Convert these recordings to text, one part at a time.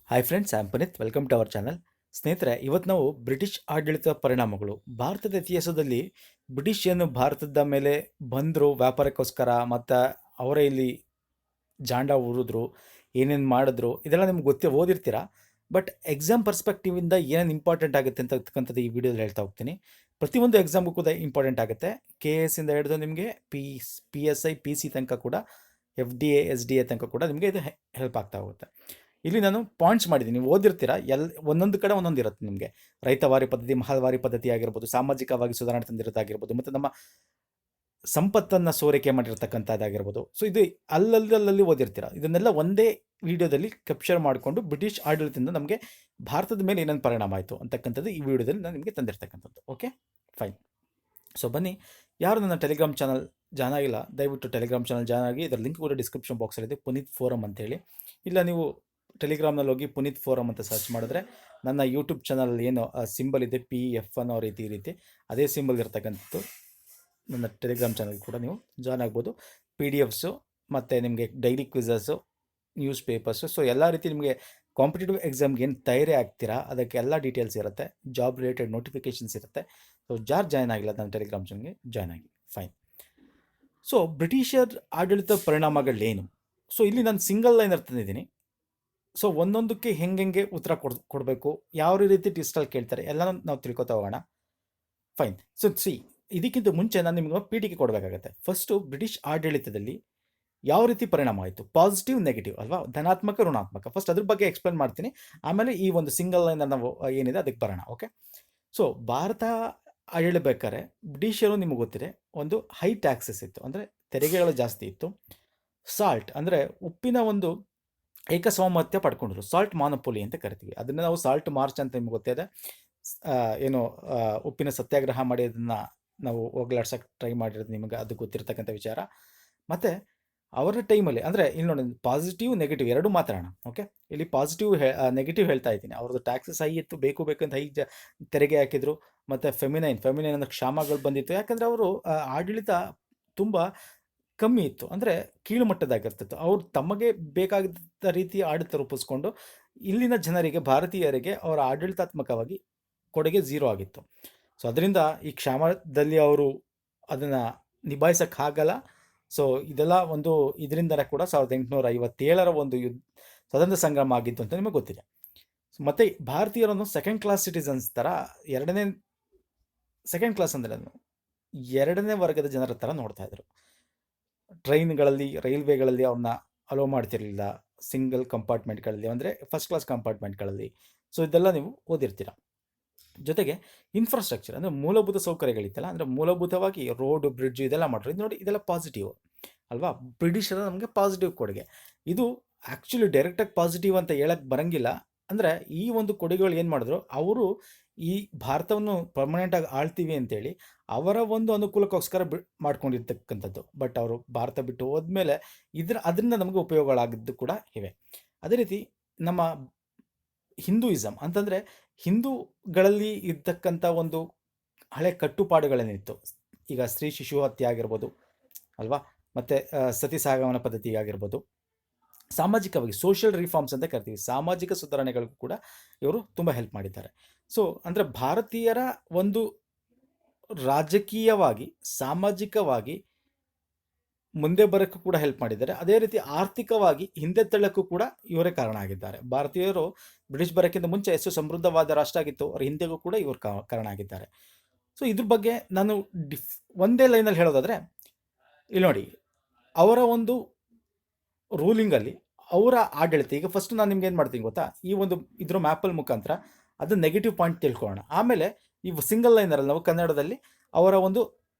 Hi friends, I'm Puneeth. Welcome to our channel. ಸ್ನೇಹಿತರೆ, ಇವತ್ತು ನಾವು ಬ್ರಿಟಿಷ್ ಆಡಳಿತ ಪರಿಣಾಮಗಳು ಭಾರತದ ಇತಿಹಾಸದಲ್ಲಿ ಬ್ರಿಟಿಷ್ ಏನು ಭಾರತದ ಮೇಲೆ ಬಂದರು ವ್ಯಾಪಾರಕ್ಕೋಸ್ಕರ ಮತ್ತು ಅವರೇ ಇಲ್ಲಿ ಜಾಂಡ ಊರಿದ್ರು, ಏನೇನು ಮಾಡಿದ್ರು, ಇದೆಲ್ಲ ನಿಮ್ಗೆ ಓದಿರ್ತೀರಾ. ಬಟ್ ಎಕ್ಸಾಮ್ ಪರ್ಸ್ಪೆಕ್ಟಿವಿಂದ ಏನೇನು ಇಂಪಾರ್ಟೆಂಟ್ ಆಗುತ್ತೆ ಅಂತಕ್ಕಂಥದ್ದು ಈ ವಿಡಿಯೋದಲ್ಲಿ ಹೇಳ್ತಾ ಹೋಗ್ತೀನಿ. ಪ್ರತಿಯೊಂದು ಎಕ್ಸಾಮ್ಗೂ ಕೂಡ ಇಂಪಾರ್ಟೆಂಟ್ ಆಗುತ್ತೆ. KS ಇಂದ ಹಿಡಿದು ನಿಮಗೆ PSI PC ತನಕ ಕೂಡ, FDA SDA ತನಕ ಕೂಡ ನಿಮಗೆ ಇದು ಹೆಲ್ಪ್ ಆಗ್ತಾ ಹೋಗುತ್ತೆ. ಇಲ್ಲಿ ನಾನು ಪಾಯಿಂಟ್ಸ್ ಮಾಡಿದ್ದೀನಿ, ನೀವು ಓದಿರ್ತೀರಾ. ಒಂದೊಂದು ಕಡೆ ಒಂದೊಂದು ಇರುತ್ತೆ ನಿಮಗೆ. ರೈತವಾರಿ ಪದ್ಧತಿ, ಮಹಲ್ವಾರಿ ಪದ್ಧತಿ ಆಗಿರ್ಬೋದು, ಸಾಮಾಜಿಕವಾಗಿ ಸುಧಾರಣೆ ತಂದಿರೋದಾಗಿರ್ಬೋದು, ಮತ್ತು ನಮ್ಮ ಸಂಪತ್ತನ್ನು ಸೋರಿಕೆ ಮಾಡಿರ್ತಕ್ಕಂಥದ್ದಾಗಿರ್ಬೋದು. ಸೊ ಇದು ಅಲ್ಲಲ್ಲಿ ಓದಿರ್ತೀರ. ಇದನ್ನೆಲ್ಲ ಒಂದೇ ವಿಡಿಯೋದಲ್ಲಿ ಕ್ಯಾಪ್ಚರ್ ಮಾಡಿಕೊಂಡು ಬ್ರಿಟಿಷ್ ಆಡಳಿತದಿಂದ ನಮಗೆ ಭಾರತದ ಮೇಲೆ ಏನೇನು ಪರಿಣಾಮ ಆಯಿತು ಅಂತಕ್ಕಂಥದ್ದು ಈ ವಿಡಿಯೋದಲ್ಲಿ ನಾನು ನಿಮಗೆ ತಂದಿರ್ತಕ್ಕಂಥದ್ದು. Okay, fine. ಸೊ ಬನ್ನಿ, ಯಾರು ನನ್ನ ಟೆಲಿಗ್ರಾಮ್ ಚಾನಲ್ ಜಾಯ್ನ್ ಆಗಿಲ್ಲ, ದಯವಿಟ್ಟು ಟೆಲಿಗ್ರಾಮ್ ಚಾನಲ್ ಜಾಯ್ನ್ ಆಗಿ. ಇದರ ಲಿಂಕ್ ಕೂಡ ಡಿಸ್ಕ್ರಿಪ್ಷನ್ ಬಾಕ್ಸಲ್ಲಿದೆ, ಪುನೀತ್ ಫೋರಮ್ ಅಂತೇಳಿ. ಇಲ್ಲ ನೀವು ಟೆಲಿಗ್ರಾಮ್ನಲ್ಲಿ ಹೋಗಿ ಪುನೀತ್ ಫೋರಮ್ ಅಂತ ಸರ್ಚ್ ಮಾಡಿದ್ರೆ ನನ್ನ ಯೂಟ್ಯೂಬ್ ಚಾನಲ್ ಏನು ಸಿಂಬಲ್ ಇದೆ, PF ಅನ್ನೋ ರೀತಿ ಅದೇ ಸಿಂಬಲ್ ಇರ್ತಕ್ಕಂಥದ್ದು ನನ್ನ ಟೆಲಿಗ್ರಾಮ್ ಚಾನಲ್ ಕೂಡ ನೀವು ಜಾಯ್ನ್ ಆಗ್ಬೋದು. PDFಸು ಮತ್ತು ನಿಮಗೆ ಡೈಲಿ ಕ್ವಿಝಸ್ಸು, ನ್ಯೂಸ್ ಪೇಪರ್ಸು, ಸೊ ಎಲ್ಲ ರೀತಿ ನಿಮಗೆ ಕಾಂಪಿಟೇಟಿವ್ ಎಕ್ಸಾಮ್ಗೆ ಏನು ತಯಾರಿ ಆಗ್ತೀರಾ ಅದಕ್ಕೆ ಎಲ್ಲ ಡೀಟೇಲ್ಸ್ ಇರುತ್ತೆ. ಜಾಬ್ ರಿಲೇಟೆಡ್ ನೋಟಿಫಿಕೇಷನ್ಸ್ ಇರುತ್ತೆ. ಸೊ ಜಾರ್ ಜಾಯ್ನ್ ಆಗಿಲ್ಲ ನನ್ನ ಟೆಲಿಗ್ರಾಮ್ ಚಾನಲ್ಗೆ ಜಾಯ್ನ್ ಆಗಿ. ಫೈನ್. ಸೊ ಬ್ರಿಟಿಷರ್ ಆಡಳಿತ ಪರಿಣಾಮಗಳೇನು? ಸೊ ಇಲ್ಲಿ ನಾನು ಸಿಂಗಲ್ ಲೈನರ್ ತಂದಿದ್ದೀನಿ. ಸೊ ಒಂದೊಂದಕ್ಕೆ ಹೆಂಗೆ ಉತ್ತರ ಕೊಡಬೇಕು, ಯಾವ ರೀತಿ ಟೆಸ್ಟಲ್ಲಿ ಕೇಳ್ತಾರೆ ಎಲ್ಲನೂ ನಾವು ತಿಳ್ಕೊತಾ ಹೋಗೋಣ. ಫೈನ್. ಸೊ ಇದಕ್ಕಿಂತ ಮುಂಚೆ ನಾನು ನಿಮಗೆ ಪೀಠಿಕೆ ಕೊಡಬೇಕಾಗತ್ತೆ. ಫಸ್ಟು ಬ್ರಿಟಿಷ್ ಆಡಳಿತದಲ್ಲಿ ಯಾವ ರೀತಿ ಪರಿಣಾಮ ಆಯಿತು, ಪಾಸಿಟಿವ್ ನೆಗೆಟಿವ್ ಅಲ್ವಾ, ಧನಾತ್ಮಕ ಋಣಾತ್ಮಕ. ಫಸ್ಟ್ ಅದ್ರ ಬಗ್ಗೆ ಎಕ್ಸ್ಪ್ಲೇನ್ ಮಾಡ್ತೀನಿ, ಆಮೇಲೆ ಈ ಒಂದು ಸಿಂಗಲ್ ಲೈನ್ ನಾವು ಏನಿದೆ ಅದಕ್ಕೆ ಬರೋಣ. ಓಕೆ. ಸೊ ಭಾರತ ಆಳಬೇಕಾದ್ರೆ ಬ್ರಿಟಿಷರು ನಿಮಗೆ ಗೊತ್ತಿದೆ, ಒಂದು ಹೈ ಟ್ಯಾಕ್ಸಸ್ ಇತ್ತು, ಅಂದರೆ ತೆರಿಗೆಗಳು ಜಾಸ್ತಿ ಇತ್ತು. ಸಾಲ್ಟ್ ಅಂದರೆ ಉಪ್ಪಿನ ಒಂದು ಏಕಸ್ವಾಮ್ಯತೆ ಪಡ್ಕೊಂಡ್ರು, ಸಾಲ್ಟ್ ಮಾನೋಪೊಲಿ ಅಂತ ಕರಿತೀವಿ. ಅದನ್ನು ನಾವು ಸಾಲ್ಟ್ ಮಾರ್ಚ್ ಅಂತ ನಿಮ್ಗೆ ಗೊತ್ತಿದೆ. ಏನು ಉಪ್ಪಿನ ಸತ್ಯಾಗ್ರಹ ಮಾಡಿ ಅದನ್ನು ನಾವು ಹೋಗ್ಲಾಡ್ಸೋಕ್ಕೆ ಟ್ರೈ ಮಾಡಿರೋದು ನಿಮಗೆ ಅದು ಗೊತ್ತಿರ್ತಕ್ಕಂಥ ವಿಚಾರ. ಮತ್ತು ಅವರ ಟೈಮಲ್ಲಿ ಅಂದರೆ ಇಲ್ಲಿ ನೋಡಿ, ಪಾಸಿಟಿವ್ ನೆಗೆಟಿವ್ ಎರಡೂ ಮಾತಾಡೋಣ. ಓಕೆ, ಇಲ್ಲಿ ಪಾಸಿಟಿವ್ ನೆಗೆಟಿವ್ ಹೇಳ್ತಾ ಇದ್ದೀನಿ. ಅವ್ರದ್ದು ಟ್ಯಾಕ್ಸಸ್ ಹೈ ಇತ್ತು, ಬೇಕು ಬೇಕಂತ ಹೈ ತೆರಿಗೆ ಹಾಕಿದ್ರು. ಮತ್ತು ಫೆಮಿನೈನ್ ಅಂದರೆ ಕ್ಷಾಮಗಳು ಬಂದಿತ್ತು. ಯಾಕಂದರೆ ಅವರು ಆಡಳಿತ ತುಂಬ ಕಮ್ಮಿ ಇತ್ತು, ಅಂದರೆ ಕೀಳುಮಟ್ಟದಾಗಿರ್ತಿತ್ತು. ಅವ್ರು ತಮಗೆ ಬೇಕಾದ ರೀತಿ ಆಡಳಿತ ರೂಪಿಸ್ಕೊಂಡು ಇಲ್ಲಿನ ಜನರಿಗೆ, ಭಾರತೀಯರಿಗೆ ಅವರ ಆಡಳಿತಾತ್ಮಕವಾಗಿ ಕೊಡುಗೆ ಝೀರೋ ಆಗಿತ್ತು. ಸೊ ಅದರಿಂದ ಈ ಕ್ಷಾಮದಲ್ಲಿ ಅವರು ಅದನ್ನು ನಿಭಾಯಿಸೋಕ್ಕಾಗಲ್ಲ. ಸೊ ಇದೆಲ್ಲ ಒಂದು ಇದರಿಂದನೇ ಕೂಡ 1857 ಒಂದು ಸ್ವತಂತ್ರ ಸಂಗ್ರಾಮ ಆಗಿತ್ತು ಅಂತ ನಿಮಗೆ ಗೊತ್ತಿದೆ. ಮತ್ತು ಭಾರತೀಯರನ್ನು ಸೆಕೆಂಡ್ ಕ್ಲಾಸ್ ಸಿಟಿಸನ್ಸ್ ಥರ, ಸೆಕೆಂಡ್ ಕ್ಲಾಸ್ ಅಂದರೆ ಎರಡನೇ ವರ್ಗದ ಜನರ ಥರ ನೋಡ್ತಾ ಇದ್ರು. ಟ್ರೈನ್ಗಳಲ್ಲಿ, ರೈಲ್ವೆಗಳಲ್ಲಿ ಅವ್ರನ್ನ ಅಲೋ ಮಾಡ್ತಿರಲಿಲ್ಲ, ಸಿಂಗಲ್ ಕಂಪಾರ್ಟ್ಮೆಂಟ್ಗಳಲ್ಲಿ, ಅಂದರೆ ಫಸ್ಟ್ ಕ್ಲಾಸ್ ಕಂಪಾರ್ಟ್ಮೆಂಟ್ಗಳಲ್ಲಿ. ಸೊ ಇದೆಲ್ಲ ನೀವು ಓದಿರ್ತೀರ. ಜೊತೆಗೆ ಇನ್ಫ್ರಾಸ್ಟ್ರಕ್ಚರ್ ಅಂದರೆ ಮೂಲಭೂತ ಸೌಕರ್ಯಗಳಿತ್ತಲ್ಲ, ಅಂದರೆ ಮೂಲಭೂತವಾಗಿ ರೋಡ್, ಬ್ರಿಡ್ಜ್ ಇದೆಲ್ಲ ಮಾಡ್ರು. ಇದು ನೋಡಿ, ಇದೆಲ್ಲ ಪಾಸಿಟಿವ್ ಅಲ್ವಾ. ಬ್ರಿಟಿಷರ ನಮಗೆ ಪಾಸಿಟಿವ್ ಕೊಡುಗೆ. ಇದು ಆ್ಯಕ್ಚುಲಿ ಡೈರೆಕ್ಟಾಗಿ ಪಾಸಿಟಿವ್ ಅಂತ ಹೇಳಕ್ಕೆ ಬರೋಂಗಿಲ್ಲ. ಅಂದರೆ ಈ ಒಂದು ಕೊಡುಗೆಗಳು ಏನು ಮಾಡಿದ್ರು, ಅವರು ಈ ಭಾರತವನ್ನು ಪರ್ಮನೆಂಟಾಗಿ ಆಳ್ತೀವಿ ಅಂತೇಳಿ ಅವರ ಒಂದು ಅನುಕೂಲಕ್ಕೋಸ್ಕರ ಮಾಡ್ಕೊಂಡಿರ್ತಕ್ಕಂಥದ್ದು. ಬಟ್ ಅವರು ಭಾರತ ಬಿಟ್ಟು ಹೋದ್ಮೇಲೆ ಅದರಿಂದ ನಮಗೆ ಉಪಯೋಗಗಳಾಗಿದ್ದು ಕೂಡ ಇವೆ. ಅದೇ ರೀತಿ ನಮ್ಮ ಹಿಂದೂಯಿಸಮ್ ಅಂತಂದರೆ ಹಿಂದೂಗಳಲ್ಲಿ ಇರ್ತಕ್ಕಂಥ ಒಂದು ಹಳೆ ಕಟ್ಟುಪಾಡುಗಳೇನಿತ್ತು, ಈಗ ಸ್ತ್ರೀ ಶಿಶು ಹತ್ಯೆ ಆಗಿರ್ಬೋದು ಅಲ್ವಾ, ಮತ್ತು ಸತಿ ಸಹಗಮನ ಪದ್ಧತಿ ಆಗಿರ್ಬೋದು, ಸಾಮಾಜಿಕವಾಗಿ ಸೋಷಿಯಲ್ ರಿಫಾರ್ಮ್ಸ್ ಅಂತ ಕರಿತೀವಿ, ಸಾಮಾಜಿಕ ಸುಧಾರಣೆಗಳಿಗೂ ಕೂಡ ಇವರು ತುಂಬ ಹೆಲ್ಪ್ ಮಾಡಿದ್ದಾರೆ. ಸೊ ಅಂದರೆ ಭಾರತೀಯರ ಒಂದು ರಾಜಕೀಯವಾಗಿ, ಸಾಮಾಜಿಕವಾಗಿ ಮುಂದೆ ಬರೋಕ್ಕೂ ಕೂಡ ಹೆಲ್ಪ್ ಮಾಡಿದ್ದಾರೆ. ಅದೇ ರೀತಿ ಆರ್ಥಿಕವಾಗಿ ಹಿಂದೆ ತಳ್ಳಕ್ಕೂ ಕೂಡ ಇವರೇ ಕಾರಣ ಆಗಿದ್ದಾರೆ. ಭಾರತೀಯರು ಬ್ರಿಟಿಷ್ ಬರೋಕ್ಕಿಂತ ಮುಂಚೆ ಎಷ್ಟು ಸಮೃದ್ಧವಾದ ರಾಷ್ಟ್ರ ಆಗಿತ್ತು, ಅವ್ರ ಹಿಂದೆಗೂ ಕೂಡ ಇವರು ಕಾರಣ ಆಗಿದ್ದಾರೆ. ಸೊ ಇದ್ರ ಬಗ್ಗೆ ನಾನು ಒಂದೇ ಲೈನಲ್ಲಿ ಹೇಳೋದಾದರೆ, ಇಲ್ಲಿ ನೋಡಿ, ಅವರ ಒಂದು ರೂಲಿಂಗಲ್ಲಿ ಅವರ ಆಡಳಿತ. ಈಗ ಫಸ್ಟ್ ನಾನು ನಿಮ್ಗೆ ಏನು ಮಾಡ್ತೀನಿ ಗೊತ್ತಾ, ಈ ಒಂದು ಇದ್ರ ಮ್ಯಾಪಲ್ ಮುಖಾಂತರ ಅದು ನೆಗೆಟಿವ್ ಪಾಯಿಂಟ್ ತಿಳ್ಕೊಳ್ಳೋಣ. ಆಮೇಲೆ ಇವು ಸಿಂಗಲ್ ಲೈನರಲ್ಲಿ ನಾವು ಕನ್ನಡದಲ್ಲಿ ಅವರ ಒಂದು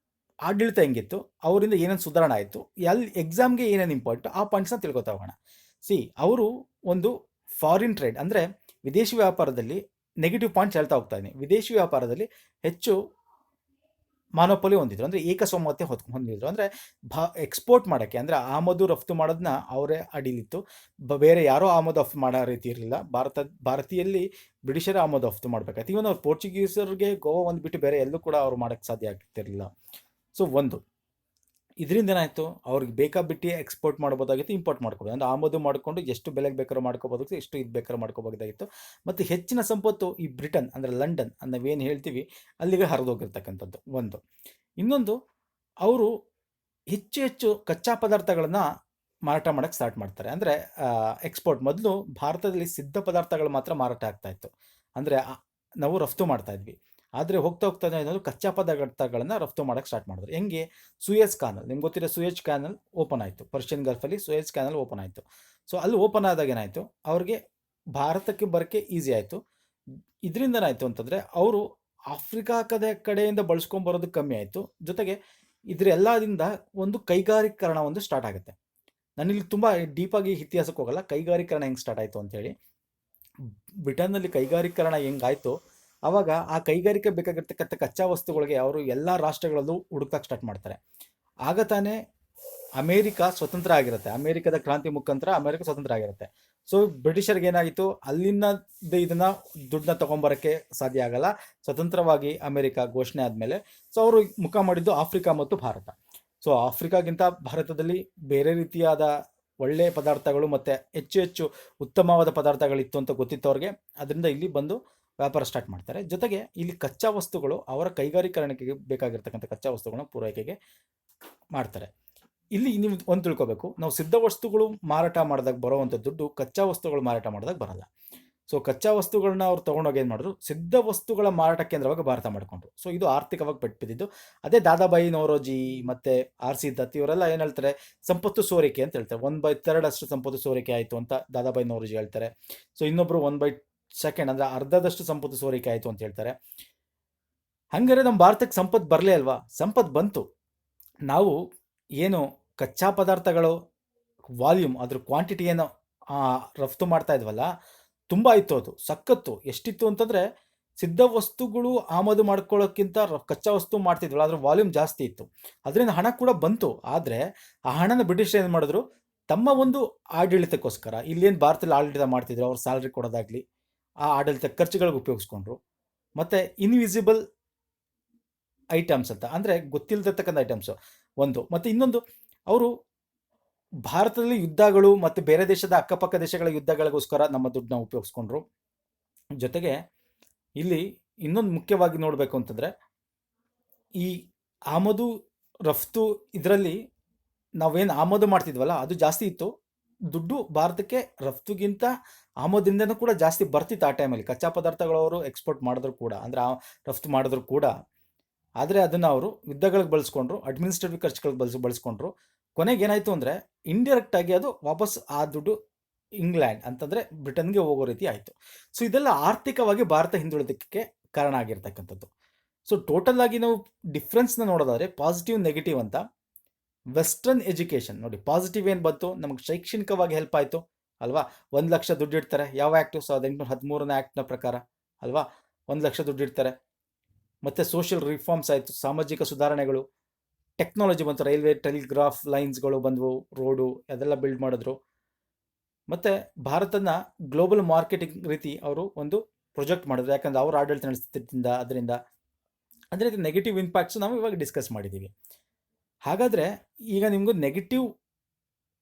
ಆಡಳಿತ ಹೆಂಗಿತ್ತು, ಅವರಿಂದ ಏನೇನು ಸುಧಾರಣೆ ಆಯಿತು, ಎಕ್ಸಾಮ್ಗೆ ಏನೇನು ಇಂಪಾರ್ಟೆಂಟ್, ಆ ಪಾಯಿಂಟ್ಸ್ನ ತಿಳ್ಕೊತಾ ಹೋಗೋಣ. ಅವರು ಒಂದು ಫಾರಿನ್ ಟ್ರೇಡ್ ಅಂದರೆ ವಿದೇಶಿ ವ್ಯಾಪಾರದಲ್ಲಿ ನೆಗೆಟಿವ್ ಪಾಯಿಂಟ್ಸ್ ಹೇಳ್ತಾ ಹೋಗ್ತಾ ಇದ್ದೀನಿ. ವಿದೇಶಿ ವ್ಯಾಪಾರದಲ್ಲಿ ಹೆಚ್ಚು ಮಾನೋಪೊಲಿ ಹೊಂದಿದ್ರು, ಅಂದರೆ ಏಕಸ್ವಾಮ್ಯತೆ ಹೊಂದಿದ್ರು. ಅಂದರೆ ಎಕ್ಸ್ಪೋರ್ಟ್ ಮಾಡೋಕ್ಕೆ, ಅಂದರೆ ಆಮದು ರಫ್ತು ಮಾಡೋದನ್ನ ಅವರೇ ಅಡಿಲಿತ್ತು. ಬೇರೆ ಯಾರೋ ಆಮದು ರಫ್ತು ಮಾಡೋ ರೀತಿ ಇರಲಿಲ್ಲ. ಭಾರತೀಯಲ್ಲಿ ಬ್ರಿಟಿಷರೇ ಆಮದು ರಫ್ತು ಮಾಡಬೇಕಾಯ್ತು. ಇವನ್ ಅವ್ರು ಪೋರ್ಚುಗೀಸರಿಗೆ ಗೋವಾ ಒಂದು ಬಿಟ್ಟು ಬೇರೆ ಎಲ್ಲೂ ಕೂಡ ಅವ್ರು ಮಾಡೋಕ್ಕೆ ಸಾಧ್ಯ ಆಗ್ತಿರಲಿಲ್ಲ. ಸೊ ಒಂದು ಇದರಿಂದ ಏನಾಯಿತು, ಅವ್ರಿಗೆ ಬೇಕಾಬಿಟ್ಟು ಎಕ್ಸ್ಪೋರ್ಟ್ ಮಾಡ್ಬೋದಾಗಿತ್ತು, ಇಂಪೋರ್ಟ್ ಮಾಡ್ಕೋಬೋದು, ಅಂದರೆ ಆಮದು ಮಾಡಿಕೊಂಡು ಎಷ್ಟು ಬೆಲೆಗೆ ಬೇಕಾದ್ರೂ ಮಾಡ್ಕೋಬೋದಾಗಿತ್ತು, ಎಷ್ಟು ಇದು ಬೇಕಾದ್ರೂ ಮಾಡ್ಕೋಬೋದಾಗಿತ್ತು. ಮತ್ತು ಹೆಚ್ಚಿನ ಸಂಪತ್ತು ಈ ಬ್ರಿಟನ್ ಅಂದರೆ ಲಂಡನ್ ನಾವೇನು ಹೇಳ್ತೀವಿ ಅಲ್ಲಿಗೆ ಹರಿದೋಗಿರ್ತಕ್ಕಂಥದ್ದು ಒಂದು. ಇನ್ನೊಂದು, ಅವರು ಹೆಚ್ಚು ಹೆಚ್ಚು ಕಚ್ಚಾ ಪದಾರ್ಥಗಳನ್ನು ಮಾರಾಟ ಮಾಡೋಕ್ಕೆ ಸ್ಟಾರ್ಟ್ ಮಾಡ್ತಾರೆ. ಅಂದರೆ ಎಕ್ಸ್ಪೋರ್ಟ್. ಮೊದಲು ಭಾರತದಲ್ಲಿ ಸಿದ್ಧ ಪದಾರ್ಥಗಳು ಮಾತ್ರ ಮಾರಾಟ ಆಗ್ತಾಯಿತ್ತು, ಅಂದರೆ ನಾವು ರಫ್ತು ಮಾಡ್ತಾ ಇದ್ವಿ. ಆದರೆ ಹೋಗ್ತಾ ಹೋಗ್ತಾ ಏನಾದರೂ ಕಚ್ಚಾ ಪದಾರ್ಥಗಳನ್ನು ರಫ್ತು ಮಾಡೋಕ್ಕೆ ಸ್ಟಾರ್ಟ್ ಮಾಡಿದ್ರು. ಹೆಂಗೆ? ಸೂಯೆಜ್ ಕ್ಯಾನಲ್, ನಿಮ್ಗೆ ಗೊತ್ತಿರೋ ಸೂಯೆಜ್ ಕ್ಯಾನಲ್ ಓಪನ್ ಆಯಿತು, ಪರ್ಷಿಯನ್ ಗಲ್ಫಲ್ಲಿ ಸೂಯೆಜ್ ಕ್ಯಾನಲ್ ಓಪನ್ ಆಯಿತು. ಸೊ ಅಲ್ಲಿ ಓಪನ್ ಆದಾಗ ಏನಾಯಿತು, ಅವ್ರಿಗೆ ಭಾರತಕ್ಕೆ ಬರೋಕ್ಕೆ ಈಸಿ ಆಯಿತು. ಇದರಿಂದ ಏನಾಯಿತು ಅಂತಂದರೆ ಅವರು ಆಫ್ರಿಕಾ ಕಡೆಯಿಂದ ಬಳಸ್ಕೊಂಬರೋದು ಕಮ್ಮಿ ಆಯಿತು. ಜೊತೆಗೆ ಇದರೆಲ್ಲದಿಂದ ಒಂದು ಕೈಗಾರೀಕರಣ ಒಂದು ಸ್ಟಾರ್ಟ್ ಆಗುತ್ತೆ. ನಾನಿಲ್ಲಿ ತುಂಬ ಡೀಪಾಗಿ ಇತಿಹಾಸಕ್ಕೆ ಹೋಗಲ್ಲ, ಕೈಗಾರೀಕರಣ ಹೆಂಗೆ ಸ್ಟಾರ್ಟ್ ಆಯಿತು ಅಂತೇಳಿ. ಬ್ರಿಟನ್ನಲ್ಲಿ ಕೈಗಾರೀಕರಣ ಹೆಂಗಾಯಿತು, ಆವಾಗ ಆ ಕೈಗಾರಿಕೆ ಬೇಕಾಗಿರ್ತಕ್ಕಂಥ ಕಚ್ಚಾ ವಸ್ತುಗಳಿಗೆ ಅವರು ಎಲ್ಲ ರಾಷ್ಟ್ರಗಳಲ್ಲೂ ಹುಡುಕಕ್ಕೆ ಸ್ಟಾರ್ಟ್ ಮಾಡ್ತಾರೆ. ಆಗ ತಾನೇ ಅಮೇರಿಕಾ ಸ್ವತಂತ್ರ ಆಗಿರುತ್ತೆ. ಅಮೇರಿಕದ ಕ್ರಾಂತಿ ಮುಖಾಂತರ ಅಮೇರಿಕಾ ಸ್ವತಂತ್ರ ಆಗಿರುತ್ತೆ. ಸೊ ಬ್ರಿಟಿಷರ್ಗೆ ಏನಾಗಿತ್ತು, ಅಲ್ಲಿನ ಇದನ್ನು ದುಡ್ಡನ್ನ ತೊಗೊಂಬರೋಕ್ಕೆ ಸಾಧ್ಯ ಆಗಲ್ಲ. ಸ್ವತಂತ್ರವಾಗಿ ಅಮೇರಿಕಾ ಘೋಷಣೆ ಆದಮೇಲೆ ಸೊ ಅವರು ಮುಖ ಮಾಡಿದ್ದು ಆಫ್ರಿಕಾ ಮತ್ತು ಭಾರತ. ಸೊ ಆಫ್ರಿಕಾಗಿಂತ ಭಾರತದಲ್ಲಿ ಬೇರೆ ರೀತಿಯಾದ ಒಳ್ಳೆಯ ಪದಾರ್ಥಗಳು ಮತ್ತು ಹೆಚ್ಚು ಹೆಚ್ಚು ಉತ್ತಮವಾದ ಪದಾರ್ಥಗಳಿತ್ತು ಅಂತ ಗೊತ್ತಿತ್ತು ಅವ್ರಿಗೆ. ಅದರಿಂದ ಇಲ್ಲಿ ಬಂದು ವ್ಯಾಪಾರ ಸ್ಟಾರ್ಟ್ ಮಾಡ್ತಾರೆ. ಜೊತೆಗೆ ಇಲ್ಲಿ ಕಚ್ಚಾ ವಸ್ತುಗಳು ಅವರ ಕೈಗಾರೀಕರಣಕ್ಕೆ ಬೇಕಾಗಿರ್ತಕ್ಕಂಥ ಕಚ್ಚಾ ವಸ್ತುಗಳನ್ನ ಪೂರೈಕೆಗೆ ಮಾಡ್ತಾರೆ. ಇಲ್ಲಿ ನೀವು ಒಂದು ತಿಳ್ಕೊಬೇಕು, ನಾವು ಸಿದ್ಧ ವಸ್ತುಗಳು ಮಾರಾಟ ಮಾಡಿದಾಗ ಬರೋವಂಥ ದುಡ್ಡು ಕಚ್ಚಾ ವಸ್ತುಗಳು ಮಾರಾಟ ಮಾಡಿದಾಗ ಬರಲ್ಲ. ಸೊ ಕಚ್ಚಾ ವಸ್ತುಗಳನ್ನ ಅವ್ರು ತೊಗೊಂಡೋಗಿ ಏನು ಮಾಡಿದ್ರು, ಸಿದ್ಧ ವಸ್ತುಗಳ ಮಾರಾಟ ಕೇಂದ್ರವಾಗಿ ಭಾರತ ಮಾಡಿಕೊಂಡ್ರು. ಸೊ ಇದು ಆರ್ಥಿಕವಾಗಿ ಪೆಟ್ಟು. ಅದೇ ದಾದಾಬಾಯಿ ನವರೋಜಿ ಮತ್ತು R.C. ದತ್ ಇವರೆಲ್ಲ ಏನು ಹೇಳ್ತಾರೆ, ಸಂಪತ್ತು ಸೋರಿಕೆ ಅಂತ ಹೇಳ್ತಾರೆ. 1/3 ಅಷ್ಟು ಸಂಪತ್ತು ಸೋರಿಕೆ ಆಯಿತು ಅಂತ ದಾದಾಬಾಯಿ ನವರೋಜಿ ಹೇಳ್ತಾರೆ. ಸೊ ಇನ್ನೊಬ್ಬರು 1/2 ಅಂದರೆ ಅರ್ಧದಷ್ಟು ಸಂಪತ್ತು ಸೋರಿಕೆ ಆಯಿತು ಅಂತ ಹೇಳ್ತಾರೆ. ಹಂಗಾರೆ ನಮ್ಮ ಭಾರತಕ್ಕೆ ಸಂಪತ್ತು ಬರಲೇ ಅಲ್ವಾ? ಸಂಪತ್ತು ಬಂತು. ನಾವು ಏನು ಕಚ್ಚಾ ಪದಾರ್ಥಗಳು ವಾಲ್ಯೂಮ್, ಅದ್ರ ಕ್ವಾಂಟಿಟಿ ಏನು ರಫ್ತು ಮಾಡ್ತಾ ಇದ್ವಲ್ಲ, ತುಂಬ ಇತ್ತು. ಅದು ಸಖತ್ತು. ಎಷ್ಟಿತ್ತು ಅಂತಂದರೆ, ಸಿದ್ಧ ವಸ್ತುಗಳು ಆಮದು ಮಾಡ್ಕೊಳ್ಳೋಕ್ಕಿಂತ ಕಚ್ಚಾ ವಸ್ತು ಮಾಡ್ತಿದ್ವಲ್ಲ, ಅದ್ರ ವಾಲ್ಯೂಮ್ ಜಾಸ್ತಿ ಇತ್ತು. ಅದರಿಂದ ಹಣ ಕೂಡ ಬಂತು. ಆದರೆ ಆ ಹಣನ ಬ್ರಿಟಿಷ್ ಏನು ಮಾಡಿದ್ರು, ತಮ್ಮ ಒಂದು ಆಡಳಿತಕ್ಕೋಸ್ಕರ, ಇಲ್ಲೇನು ಭಾರತದಲ್ಲಿ ಆಡಳಿತ ಮಾಡ್ತಿದ್ರು, ಅವ್ರ ಸ್ಯಾಲ್ರಿ ಕೊಡೋದಾಗಲಿ, ಆ ಆಡಳಿತ ಖರ್ಚುಗಳಿಗೆ ಉಪಯೋಗಿಸ್ಕೊಂಡ್ರು. ಮತ್ತು ಇನ್ವಿಸಿಬಲ್ ಐಟಮ್ಸ್ ಅಂತ, ಅಂದರೆ ಗೊತ್ತಿಲ್ಲದಿರ್ತಕ್ಕಂಥ ಐಟಮ್ಸು ಒಂದು. ಮತ್ತು ಇನ್ನೊಂದು, ಅವರು ಭಾರತದಲ್ಲಿ ಯುದ್ಧಗಳು ಮತ್ತು ಬೇರೆ ದೇಶದ ಅಕ್ಕಪಕ್ಕ ದೇಶಗಳ ಯುದ್ಧಗಳಿಗೋಸ್ಕರ ನಮ್ಮ ದುಡ್ಡನ್ನ ಉಪಯೋಗಿಸ್ಕೊಂಡ್ರು. ಜೊತೆಗೆ ಇಲ್ಲಿ ಇನ್ನೊಂದು ಮುಖ್ಯವಾಗಿ ನೋಡಬೇಕು ಅಂತಂದರೆ, ಈ ಆಮದು ರಫ್ತು ಇದರಲ್ಲಿ ನಾವೇನು ಆಮದು ಮಾಡ್ತಿದ್ವಲ್ಲ ಅದು ಜಾಸ್ತಿ ಇತ್ತು. ದುಡ್ಡು ಭಾರತಕ್ಕೆ ರಫ್ತುಗಿಂತ ಆಮದಿಂದನೂ ಕೂಡ ಜಾಸ್ತಿ ಬರ್ತಿತ್ತು ಆ ಟೈಮಲ್ಲಿ. ಕಚ್ಚಾ ಪದಾರ್ಥಗಳವರು ಎಕ್ಸ್ಪೋರ್ಟ್ ಮಾಡಿದ್ರು ಕೂಡ, ಅಂದರೆ ರಫ್ತು ಮಾಡಿದ್ರು ಕೂಡ. ಆದರೆ ಅದನ್ನು ಅವರು ಯುದ್ಧಗಳಿಗೆ ಬಳಸ್ಕೊಂಡ್ರು, ಅಡ್ಮಿನಿಸ್ಟ್ರೇಟಿವ್ ಖರ್ಚುಗಳಿಗೆ ಬಳಸ್ಕೊಂಡ್ರು. ಕೊನೆಗೆ ಏನಾಯಿತು ಅಂದರೆ, ಇಂಡೈರೆಕ್ಟಾಗಿ ಅದು ವಾಪಸ್ ಆ ದುಡ್ಡು ಇಂಗ್ಲೆಂಡ್ ಅಂತಂದರೆ ಬ್ರಿಟನ್ಗೆ ಹೋಗೋ ರೀತಿ ಆಯಿತು. ಸೊ ಇದೆಲ್ಲ ಆರ್ಥಿಕವಾಗಿ ಭಾರತ ಹಿಂದುಳಿದಕ್ಕೆ ಕಾರಣ ಆಗಿರ್ತಕ್ಕಂಥದ್ದು. ಸೊ ಟೋಟಲ್ ಆಗಿ ನಾವು ಡಿಫ್ರೆನ್ಸ್ನ ನೋಡೋದಾದರೆ ಪಾಸಿಟಿವ್ ನೆಗೆಟಿವ್ ಅಂತ. ವೆಸ್ಟರ್ನ್ ಎಜುಕೇಷನ್ ನೋಡಿ, ಪಾಸಿಟಿವ್ ಏನು ಬಂತು, ನಮಗೆ ಶೈಕ್ಷಣಿಕವಾಗಿ ಹೆಲ್ಪ್ ಆಯಿತು ಅಲ್ವಾ. 1 ಲಕ್ಷ ದುಡ್ಡು ಇಡ್ತಾರೆ. ಯಾವ ಆ್ಯಕ್ಟು? 1813ನೇ ಆ್ಯಕ್ಟ್ನ ಪ್ರಕಾರ ಅಲ್ವಾ, 1 ಲಕ್ಷ ದುಡ್ಡು ಇಡ್ತಾರೆ. ಮತ್ತು ಸೋಷಿಯಲ್ ರಿಫಾರ್ಮ್ಸ್ ಆಯಿತು, ಸಾಮಾಜಿಕ ಸುಧಾರಣೆಗಳು. ಟೆಕ್ನಾಲಜಿ ಬಂತು, ರೈಲ್ವೆ ಟೆಲಿಗ್ರಾಫ್ ಲೈನ್ಸ್ಗಳು ಬಂದವು, ರೋಡು ಅದೆಲ್ಲ ಬಿಲ್ಡ್ ಮಾಡಿದ್ರು. ಮತ್ತು ಭಾರತನ ಗ್ಲೋಬಲ್ ಮಾರ್ಕೆಟಿಂಗ್ ರೀತಿ ಅವರು ಒಂದು ಪ್ರೊಜೆಕ್ಟ್ ಮಾಡಿದ್ರು, ಯಾಕಂದರೆ ಅವ್ರು ಆಡಳಿತ ನಡೆಸ್ತಿದ್ದರಿಂದ. ಅದರಿಂದ ಅದೇ ರೀತಿ ನೆಗೆಟಿವ್ ಇಂಪ್ಯಾಕ್ಟ್ಸು ನಾವು ಇವಾಗ ಡಿಸ್ಕಸ್ ಮಾಡಿದ್ದೀವಿ. ಹಾಗಾದರೆ ಈಗ ನಿಮಗೂ ನೆಗೆಟಿವ್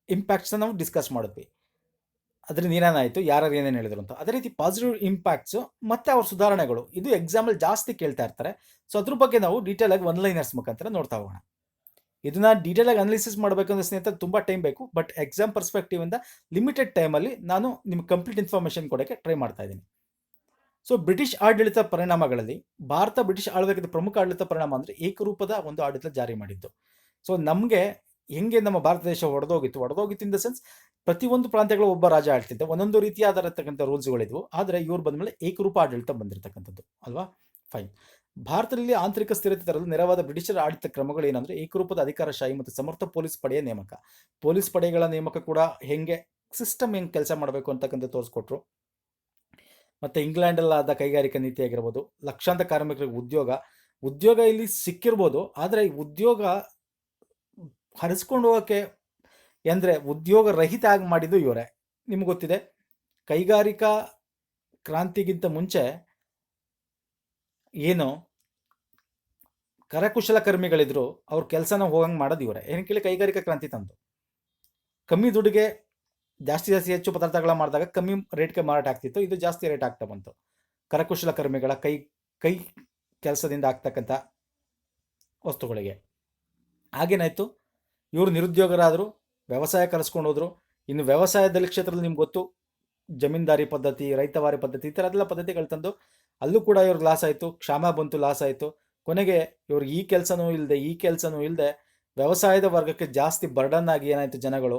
ಇಂಪ್ಯಾಕ್ಟ್ಸನ್ನ ನಾವು ಡಿಸ್ಕಸ್ ಮಾಡಿದ್ವಿ, ಅದರಿಂದ ಏನೇನಾಯಿತು, ಯಾರು ಏನೇನು ಹೇಳಿದ್ರು ಅಂತ. ಅದೇ ರೀತಿ ಪಾಸಿಟಿವ್ ಇಂಪ್ಯಾಕ್ಟ್ಸು ಮತ್ತು ಅವ್ರ ಸುಧಾರಣೆಗಳು, ಇದು ಎಕ್ಸಾಮಲ್ಲಿ ಜಾಸ್ತಿ ಕೇಳ್ತಾ ಇರ್ತಾರೆ. ಸೊ ಅದ್ರ ಬಗ್ಗೆ ನಾವು ಡೀಟೇಲಾಗಿ ಒನ್ಲೈನರ್ಸ್ ಮುಖಾಂತರ ನೋಡ್ತಾ ಹೋಗೋಣ. ಇದನ್ನು ಡೀಟೇಲಾಗಿ ಅನಾಲಿಸಿಸ್ ಮಾಡಬೇಕಂದ್ರೆ ಸ್ನೇಹಿತರೆ ತುಂಬ ಟೈಮ್ ಬೇಕು. ಬಟ್ ಎಕ್ಸಾಮ್ ಪರ್ಸ್ಪೆಕ್ಟಿವಿಂದ ಲಿಮಿಟೆಡ್ ಟೈಮಲ್ಲಿ ನಾನು ನಿಮ್ಗೆ ಕಂಪ್ಲೀಟ್ ಇನ್ಫಾರ್ಮೇಷನ್ ಕೊಡೋಕ್ಕೆ ಟ್ರೈ ಮಾಡ್ತಾ ಇದ್ದೀನಿ. ಸೊ ಬ್ರಿಟಿಷ್ ಆಡಳಿತ ಪರಿಣಾಮಗಳಲ್ಲಿ ಭಾರತ ಬ್ರಿಟಿಷ್ ಆಳ್ವಿಕೆಯ ಪ್ರಮುಖ ಆಡಳಿತ ಪರಿಣಾಮ ಅಂದರೆ ಏಕರೂಪದ ಒಂದು ಆಡಳಿತ ಜಾರಿ ಮಾಡಿದ್ದು. ಸೊ ನಮಗೆ ಹೆಂಗೆ ನಮ್ಮ ಭಾರತ ದೇಶ ಒಡೆದೋಗಿತ್ತು ಇನ್ ದ ಸೆನ್ಸ್, ಪ್ರತಿಯೊಂದು ಪ್ರಾಂತ್ಯಗಳು ಒಬ್ಬ ರಾಜ ಆಳ್ತಿದ್ದ, ಒಂದೊಂದು ರೀತಿಯಾದಿರತಕ್ಕಂಥ ರೂಲ್ಸ್ಗಳಿದ್ವು. ಆದರೆ ಇವ್ರು ಬಂದಮೇಲೆ ಏಕರೂಪ ಆಡಳಿತ ಬಂದಿರತಕ್ಕಂಥದ್ದು ಅಲ್ವಾ. ಫೈನ್. ಭಾರತದಲ್ಲಿ ಆಂತರಿಕ ಸ್ಥಿರತೆ ತರಲು ನೆರವಾದ ಬ್ರಿಟಿಷರ ಆಡಳಿತ ಕ್ರಮಗಳು ಏನಂದರೆ, ಏಕರೂಪದ ಅಧಿಕಾರಶಾಹಿ ಮತ್ತು ಸಮರ್ಥ ಪೊಲೀಸ್ ಪಡೆಯ ನೇಮಕ. ಪೊಲೀಸ್ ಪಡೆಗಳ ನೇಮಕ ಕೂಡ ಹೆಂಗೆ ಸಿಸ್ಟಮ್ ಹೆಂಗೆ ಕೆಲಸ ಮಾಡಬೇಕು ಅಂತಕ್ಕಂಥ ತೋರಿಸ್ಕೊಟ್ರು. ಮತ್ತು ಇಂಗ್ಲೆಂಡಲ್ಲಾದ ಕೈಗಾರಿಕಾ ನೀತಿ ಆಗಿರ್ಬೋದು, ಲಕ್ಷಾಂತರ ಕಾರ್ಮಿಕರಿಗೆ ಉದ್ಯೋಗ ಇಲ್ಲಿ ಸಿಕ್ಕಿರ್ಬೋದು. ಆದರೆ ಈ ಉದ್ಯೋಗ ಹರಿಸ್ಕೊಂಡು ಹೋಗೋಕ್ಕೆ ಅಂದರೆ ಉದ್ಯೋಗ ರಹಿತ ಆಗಿ ಮಾಡಿದ್ದು ಇವರೇ. ನಿಮ್ಗೆ ಗೊತ್ತಿದೆ, ಕೈಗಾರಿಕಾ ಕ್ರಾಂತಿಗಿಂತ ಮುಂಚೆ ಏನು ಕರಕುಶಲಕರ್ಮಿಗಳಿದ್ರು ಅವ್ರ ಕೆಲಸನ ಹೋಗಂಗೆ ಮಾಡೋದು ಇವರೇ. ಏನಕ್ಕೆ ಹೇಳಿ, ಕೈಗಾರಿಕಾ ಕ್ರಾಂತಿ ತಂದು ಕಮ್ಮಿ ದುಡ್ಡಿಗೆ ಜಾಸ್ತಿ ಜಾಸ್ತಿ ಹೆಚ್ಚು ಪದಾರ್ಥಗಳ ಮಾಡಿದಾಗ ಕಮ್ಮಿ ರೇಟ್ಗೆ ಮಾರಾಟ ಆಗ್ತಿತ್ತು, ಇದು ಜಾಸ್ತಿ ರೇಟ್ ಆಗ್ತಾ ಬಂತು. ಕರಕುಶಲಕರ್ಮಿಗಳ ಕೈ ಕೆಲಸದಿಂದ ಆಗ್ತಕ್ಕಂಥ ವಸ್ತುಗಳಿಗೆ ಹಾಗೇನಾಯಿತು, ಇವರು ನಿರುದ್ಯೋಗರಾದರು, ವ್ಯವಸಾಯ ಕಲಿಸ್ಕೊಂಡು ಹೋದರು. ಇನ್ನು ವ್ಯವಸಾಯದಲ್ಲಿ ಕ್ಷೇತ್ರದಲ್ಲಿ ನಿಮ್ಗೆ ಗೊತ್ತು, ಜಮೀನ್ದಾರಿ ಪದ್ಧತಿ, ರೈತವಾರಿ ಪದ್ಧತಿ, ಈ ಥರದೆಲ್ಲ ಪದ್ಧತಿಗಳು ತಂದು ಅಲ್ಲೂ ಕೂಡ ಇವ್ರಿಗೆ ಲಾಸ್ ಆಯಿತು, ಕ್ಷಾಮ ಬಂತು, ಲಾಸ್ ಆಯಿತು. ಕೊನೆಗೆ ಇವ್ರಿಗೆ ಈ ಕೆಲಸನೂ ಇಲ್ಲದೆ ವ್ಯವಸಾಯದ ವರ್ಗಕ್ಕೆ ಜಾಸ್ತಿ ಬರ್ಡನ್ ಆಗಿ ಏನಾಯಿತು, ಜನಗಳು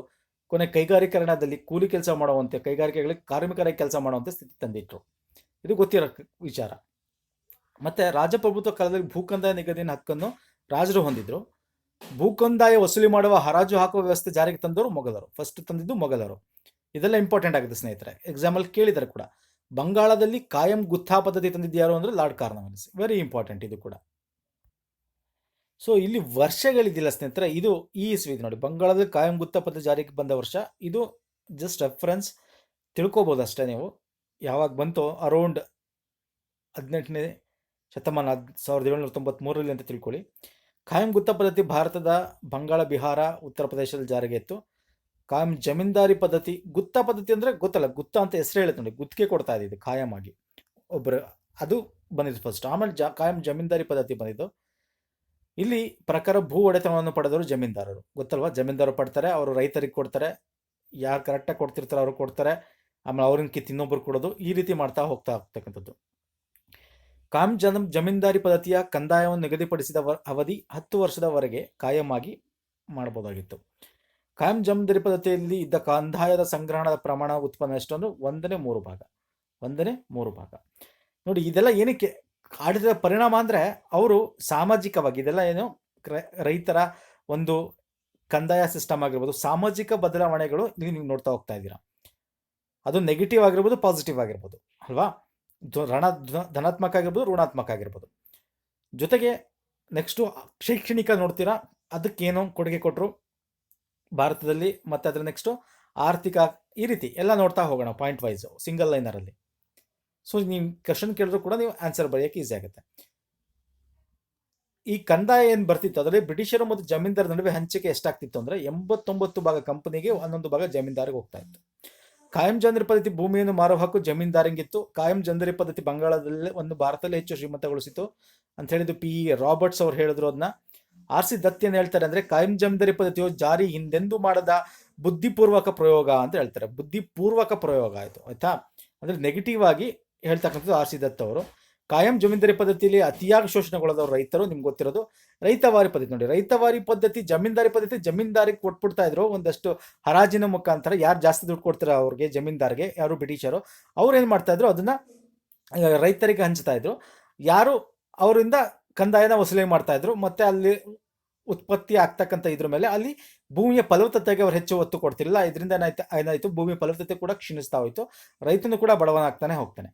ಕೊನೆ ಕೈಗಾರೀಕರಣದಲ್ಲಿ ಕೂಲಿ ಕೆಲಸ ಮಾಡುವಂತೆ, ಕೈಗಾರಿಕೆಗಳಿಗೆ ಕಾರ್ಮಿಕರಾಗಿ ಕೆಲಸ ಮಾಡುವಂಥ ಸ್ಥಿತಿ ತಂದಿಟ್ಟರು. ಇದು ಗೊತ್ತಿರೋ ವಿಚಾರ. ಮತ್ತು ರಾಜಪ್ರಭುತ್ವ ಕಾಲದಲ್ಲಿ ಭೂಕಂದಾಯ ನಿಗದಿನ ಹಕ್ಕನ್ನು ರಾಜರು ಹೊಂದಿದ್ರು. ಭೂಕಂದಾಯ ವಸೂಲಿ ಮಾಡುವ, ಹರಾಜು ಹಾಕುವ ವ್ಯವಸ್ಥೆ ಜಾರಿಗೆ ತಂದವರು ಮೊಘಲರು. ಫಸ್ಟ್ ತಂದಿದ್ದು ಮೊಘಲರು. ಇದೆಲ್ಲ ಇಂಪಾರ್ಟೆಂಟ್ ಆಗುತ್ತೆ ಸ್ನೇಹಿತರೆ, ಎಕ್ಸಾಮಲ್ಲಿ ಕೇಳಿದ್ದಾರೆ ಕೂಡ. ಬಂಗಾಳದಲ್ಲಿ ಕಾಯಂ ಗುತ್ತಾ ಪದ್ಧತಿ ತಂದಿದ್ದು ಯಾರು ಅಂದರೆ ಲಾರ್ಡ್ ಕಾರ್ನ್ವಾಲಿಸ್. ವೆರಿ ಇಂಪಾರ್ಟೆಂಟ್ ಇದು ಕೂಡ. ಸೊ ಇಲ್ಲಿ ವರ್ಷಗಳಿದ್ದಿಲ್ಲ ಸ್ನೇಹಿತರೆ, ಇದು ಈ ಇಸ್ವಿ ಇದು ನೋಡಿ, ಬಂಗಾಳದಲ್ಲಿ ಕಾಯಂ ಗುತ್ತಾ ಪದ್ಧತಿ ಜಾರಿಗೆ ಬಂದ ವರ್ಷ ಇದು. ಜಸ್ಟ್ ರೆಫರೆನ್ಸ್ ತಿಳ್ಕೊಬೋದು ಅಷ್ಟೇ ನೀವು. ಯಾವಾಗ ಬಂತು, ಅರೌಂಡ್ 18ನೇ ಶತಮಾನ, 1793ರಲ್ಲಿ ಅಂತ ತಿಳ್ಕೊಳ್ಳಿ. ಕಾಯಂ ಗುತ್ತಾ ಪದ್ಧತಿ ಭಾರತದ ಬಂಗಾಳ, ಬಿಹಾರ, ಉತ್ತರ ಪ್ರದೇಶದಲ್ಲಿ ಜಾರಿಗೆ ಇತ್ತು. ಕಾಯಂ ಜಮೀನ್ದಾರಿ ಪದ್ಧತಿ, ಗುತ್ತಾ ಪದ್ಧತಿ ಅಂದರೆ ಗೊತ್ತಲ್ಲ, ಗುತ್ತಾ ಅಂತ ಹೆಸರು ಹೇಳುತ್ತೆ ನೋಡಿ, ಗುತ್ತಿಗೆ ಕೊಡ್ತಾ ಇದ್ದಿದ್ದು ಕಾಯಂ ಆಗಿ ಒಬ್ಬರು, ಅದು ಬಂದಿದ್ದು ಫಸ್ಟ್. ಆಮೇಲೆ ಕಾಯಂ ಜಮೀನ್ದಾರಿ ಪದ್ಧತಿ ಬಂದಿದ್ದು. ಇಲ್ಲಿ ಪ್ರಕಾರ ಭೂ ಒಡೆತನವನ್ನು ಪಡೆದವರು ಜಮೀನ್ದಾರರು, ಗೊತ್ತಲ್ವಾ? ಜಮೀನ್ದಾರರು ಪಡ್ತಾರೆ, ಅವರು ರೈತರಿಗೆ ಕೊಡ್ತಾರೆ, ಯಾರು ಕರೆಕ್ಟಾಗಿ ಕೊಡ್ತಿರ್ತಾರೆ ಅವರು ಕೊಡ್ತಾರೆ, ಆಮೇಲೆ ಅವ್ರನ್ನ ಕಿತ್ತು ಇನ್ನೊಬ್ಬರು ಕೊಡೋದು, ಈ ರೀತಿ ಮಾಡ್ತಾ ಹೋಗ್ತಕ್ಕಂಥದ್ದು. ಕಾಯಂ ಜಮೀನ್ದಾರಿ ಪದ್ಧತಿಯ ಕಂದಾಯವನ್ನು ನಿಗದಿಪಡಿಸಿದ ಅವಧಿ 10 ವರ್ಷದವರೆಗೆ ಕಾಯಂ ಆಗಿ ಮಾಡಬಹುದಾಗಿತ್ತು. ಕಾಯಂ ಜಮೀನ್ದಾರಿ ಪದ್ಧತಿಯಲ್ಲಿ ಇದ್ದ ಕಂದಾಯದ ಸಂಗ್ರಹಣದ ಪ್ರಮಾಣ ಉತ್ಪನ್ನ ಎಷ್ಟು ಅಂದರೆ 1/3 ಭಾಗ. 1/3 ಭಾಗ ನೋಡಿ. ಇದೆಲ್ಲ ಏನಕ್ಕೆ ಆಡಳಿತದ ಪರಿಣಾಮ ಅಂದರೆ, ಅವರು ಸಾಮಾಜಿಕವಾಗಿ ಇದೆಲ್ಲ ಏನು ರೈತರ ಒಂದು ಕಂದಾಯ ಸಿಸ್ಟಮ್ ಆಗಿರ್ಬೋದು, ಸಾಮಾಜಿಕ ಬದಲಾವಣೆಗಳು ಇಲ್ಲಿ ನೀವು ನೋಡ್ತಾ ಹೋಗ್ತಾ ಇದ್ದೀರಾ. ಅದು ನೆಗೆಟಿವ್ ಆಗಿರ್ಬೋದು, ಪಾಸಿಟಿವ್ ಆಗಿರ್ಬೋದು ಅಲ್ವಾ? ಧನಾತ್ಮಕ ಆಗಿರ್ಬೋದು, ಋಣಾತ್ಮಕ ಆಗಿರ್ಬೋದು. ಜೊತೆಗೆ ನೆಕ್ಸ್ಟು ಶೈಕ್ಷಣಿಕ ನೋಡ್ತೀರಾ, ಅದಕ್ಕೇನೋ ಕೊಡುಗೆ ಕೊಟ್ಟರು ಭಾರತದಲ್ಲಿ. ಮತ್ತು ಅದರ ನೆಕ್ಸ್ಟು ಆರ್ಥಿಕ, ಈ ರೀತಿ ಎಲ್ಲ ನೋಡ್ತಾ ಹೋಗೋಣ ಪಾಯಿಂಟ್ ವೈಸ್, ಸಿಂಗಲ್ ಲೈನರಲ್ಲಿ. ಸೊ ನೀವು ಕ್ವಶನ್ ಕೇಳಿದ್ರು ಕೂಡ ನೀವು ಆನ್ಸರ್ ಬರೆಯೋಕ್ಕೆ ಈಸಿ ಆಗುತ್ತೆ. ಈ ಕಂದಾಯ ಏನು ಬರ್ತಿತ್ತು ಅದರಲ್ಲಿ ಬ್ರಿಟಿಷರು ಮತ್ತು ಜಮೀನ್ದಾರ ನಡುವೆ ಹಂಚಿಕೆ ಎಷ್ಟಾಗ್ತಿತ್ತು ಅಂದರೆ 89 ಭಾಗ ಕಂಪನಿಗೆ, 11 ಭಾಗ ಜಮೀನ್ದಾರಿಗೆ ಹೋಗ್ತಾ ಇತ್ತು. ಕಾಯಂ ಜಮೀನ್ದಾರಿ ಪದ್ಧತಿ ಭೂಮಿಯನ್ನು ಮಾರುವ ಹಕ್ಕು ಜಮೀನ್ದಾರಿಂಗಿತ್ತು. ಕಾಯಂ ಜಮೀನ್ದಾರಿ ಪದ್ಧತಿ ಬಂಗಾಳದಲ್ಲಿ ಭಾರತದಲ್ಲಿ ಹೆಚ್ಚು ಶ್ರೀಮಂತಗೊಳಿಸಿತು ಅಂತ ಹೇಳಿದ್ದು ಪಿ ರಾಬರ್ಟ್ಸ್ ಅವ್ರು ಹೇಳಿದ್ರು. ಅದನ್ನ ಆರ್ ಸಿ ದತ್ತಿ ಏನು ಹೇಳ್ತಾರೆ ಅಂದರೆ, ಕಾಯಂ ಜಮೀನ್ದಾರಿ ಪದ್ಧತಿಯು ಜಾರಿ ಹಿಂದೆಂದೂ ಮಾಡದ ಬುದ್ಧಿಪೂರ್ವಕ ಪ್ರಯೋಗ ಅಂತ ಹೇಳ್ತಾರೆ. ಬುದ್ಧಿಪೂರ್ವಕ ಪ್ರಯೋಗ ಆಯಿತು, ಆಯ್ತಾ? ಅಂದರೆ ನೆಗೆಟಿವ್ ಆಗಿ ಹೇಳ್ತಕ್ಕಂಥದ್ದು ಆರ್ ಸಿ ದತ್ ಅವರು. ಕಾಯಂ ಜಮೀನ್ದಾರಿ ಪದ್ಧತಿಯಲ್ಲಿ ಅತಿಯಾಗಿ ಶೋಷಣೆಗೊಳದವರು ರೈತರು, ನಿಮ್ಗೆ ಗೊತ್ತಿರೋದು. ರೈತವಾರಿ ಪದ್ಧತಿ ನೋಡಿ, ರೈತವಾರಿ ಪದ್ಧತಿ, ಜಮೀನ್ದಾರಿಗೆ ಕೊಟ್ಬಿಡ್ತಾ ಇದ್ರು ಒಂದಷ್ಟು ಹರಾಜಿನ ಮುಖಾಂತರ. ಯಾರು ಜಾಸ್ತಿ ದುಡ್ಡು ಕೊಡ್ತಾರೆ ಅವ್ರಿಗೆ, ಜಮೀನ್ದಾರ್ಗೆ, ಯಾರು ಬ್ರಿಟಿಷರು, ಅವ್ರು ಏನು ಮಾಡ್ತಾ ಇದ್ರು, ಅದನ್ನ ರೈತರಿಗೆ ಹಂಚ್ತಾ ಇದ್ರು. ಯಾರು ಅವರಿಂದ ಕಂದಾಯನ ವಸೂಲಿ ಮಾಡ್ತಾ ಇದ್ರು. ಮತ್ತೆ ಅಲ್ಲಿ ಉತ್ಪತ್ತಿ ಆಗ್ತಕ್ಕಂಥ ಇದ್ರ ಮೇಲೆ ಅಲ್ಲಿ ಭೂಮಿಯ ಫಲವತ್ತತೆಗೆ ಅವ್ರು ಹೆಚ್ಚು ಒತ್ತು ಕೊಡ್ತಿರಲಿಲ್ಲ. ಇದರಿಂದ ಏನಾಯ್ತು, ಭೂಮಿಯ ಫಲವತ್ತತೆ ಕೂಡ ಕ್ಷೀಣಿಸ್ತಾ ಹೋಯ್ತು, ರೈತನು ಕೂಡ ಬಡವನ ಆಗ್ತಾನೆ ಹೋಗ್ತಾನೆ.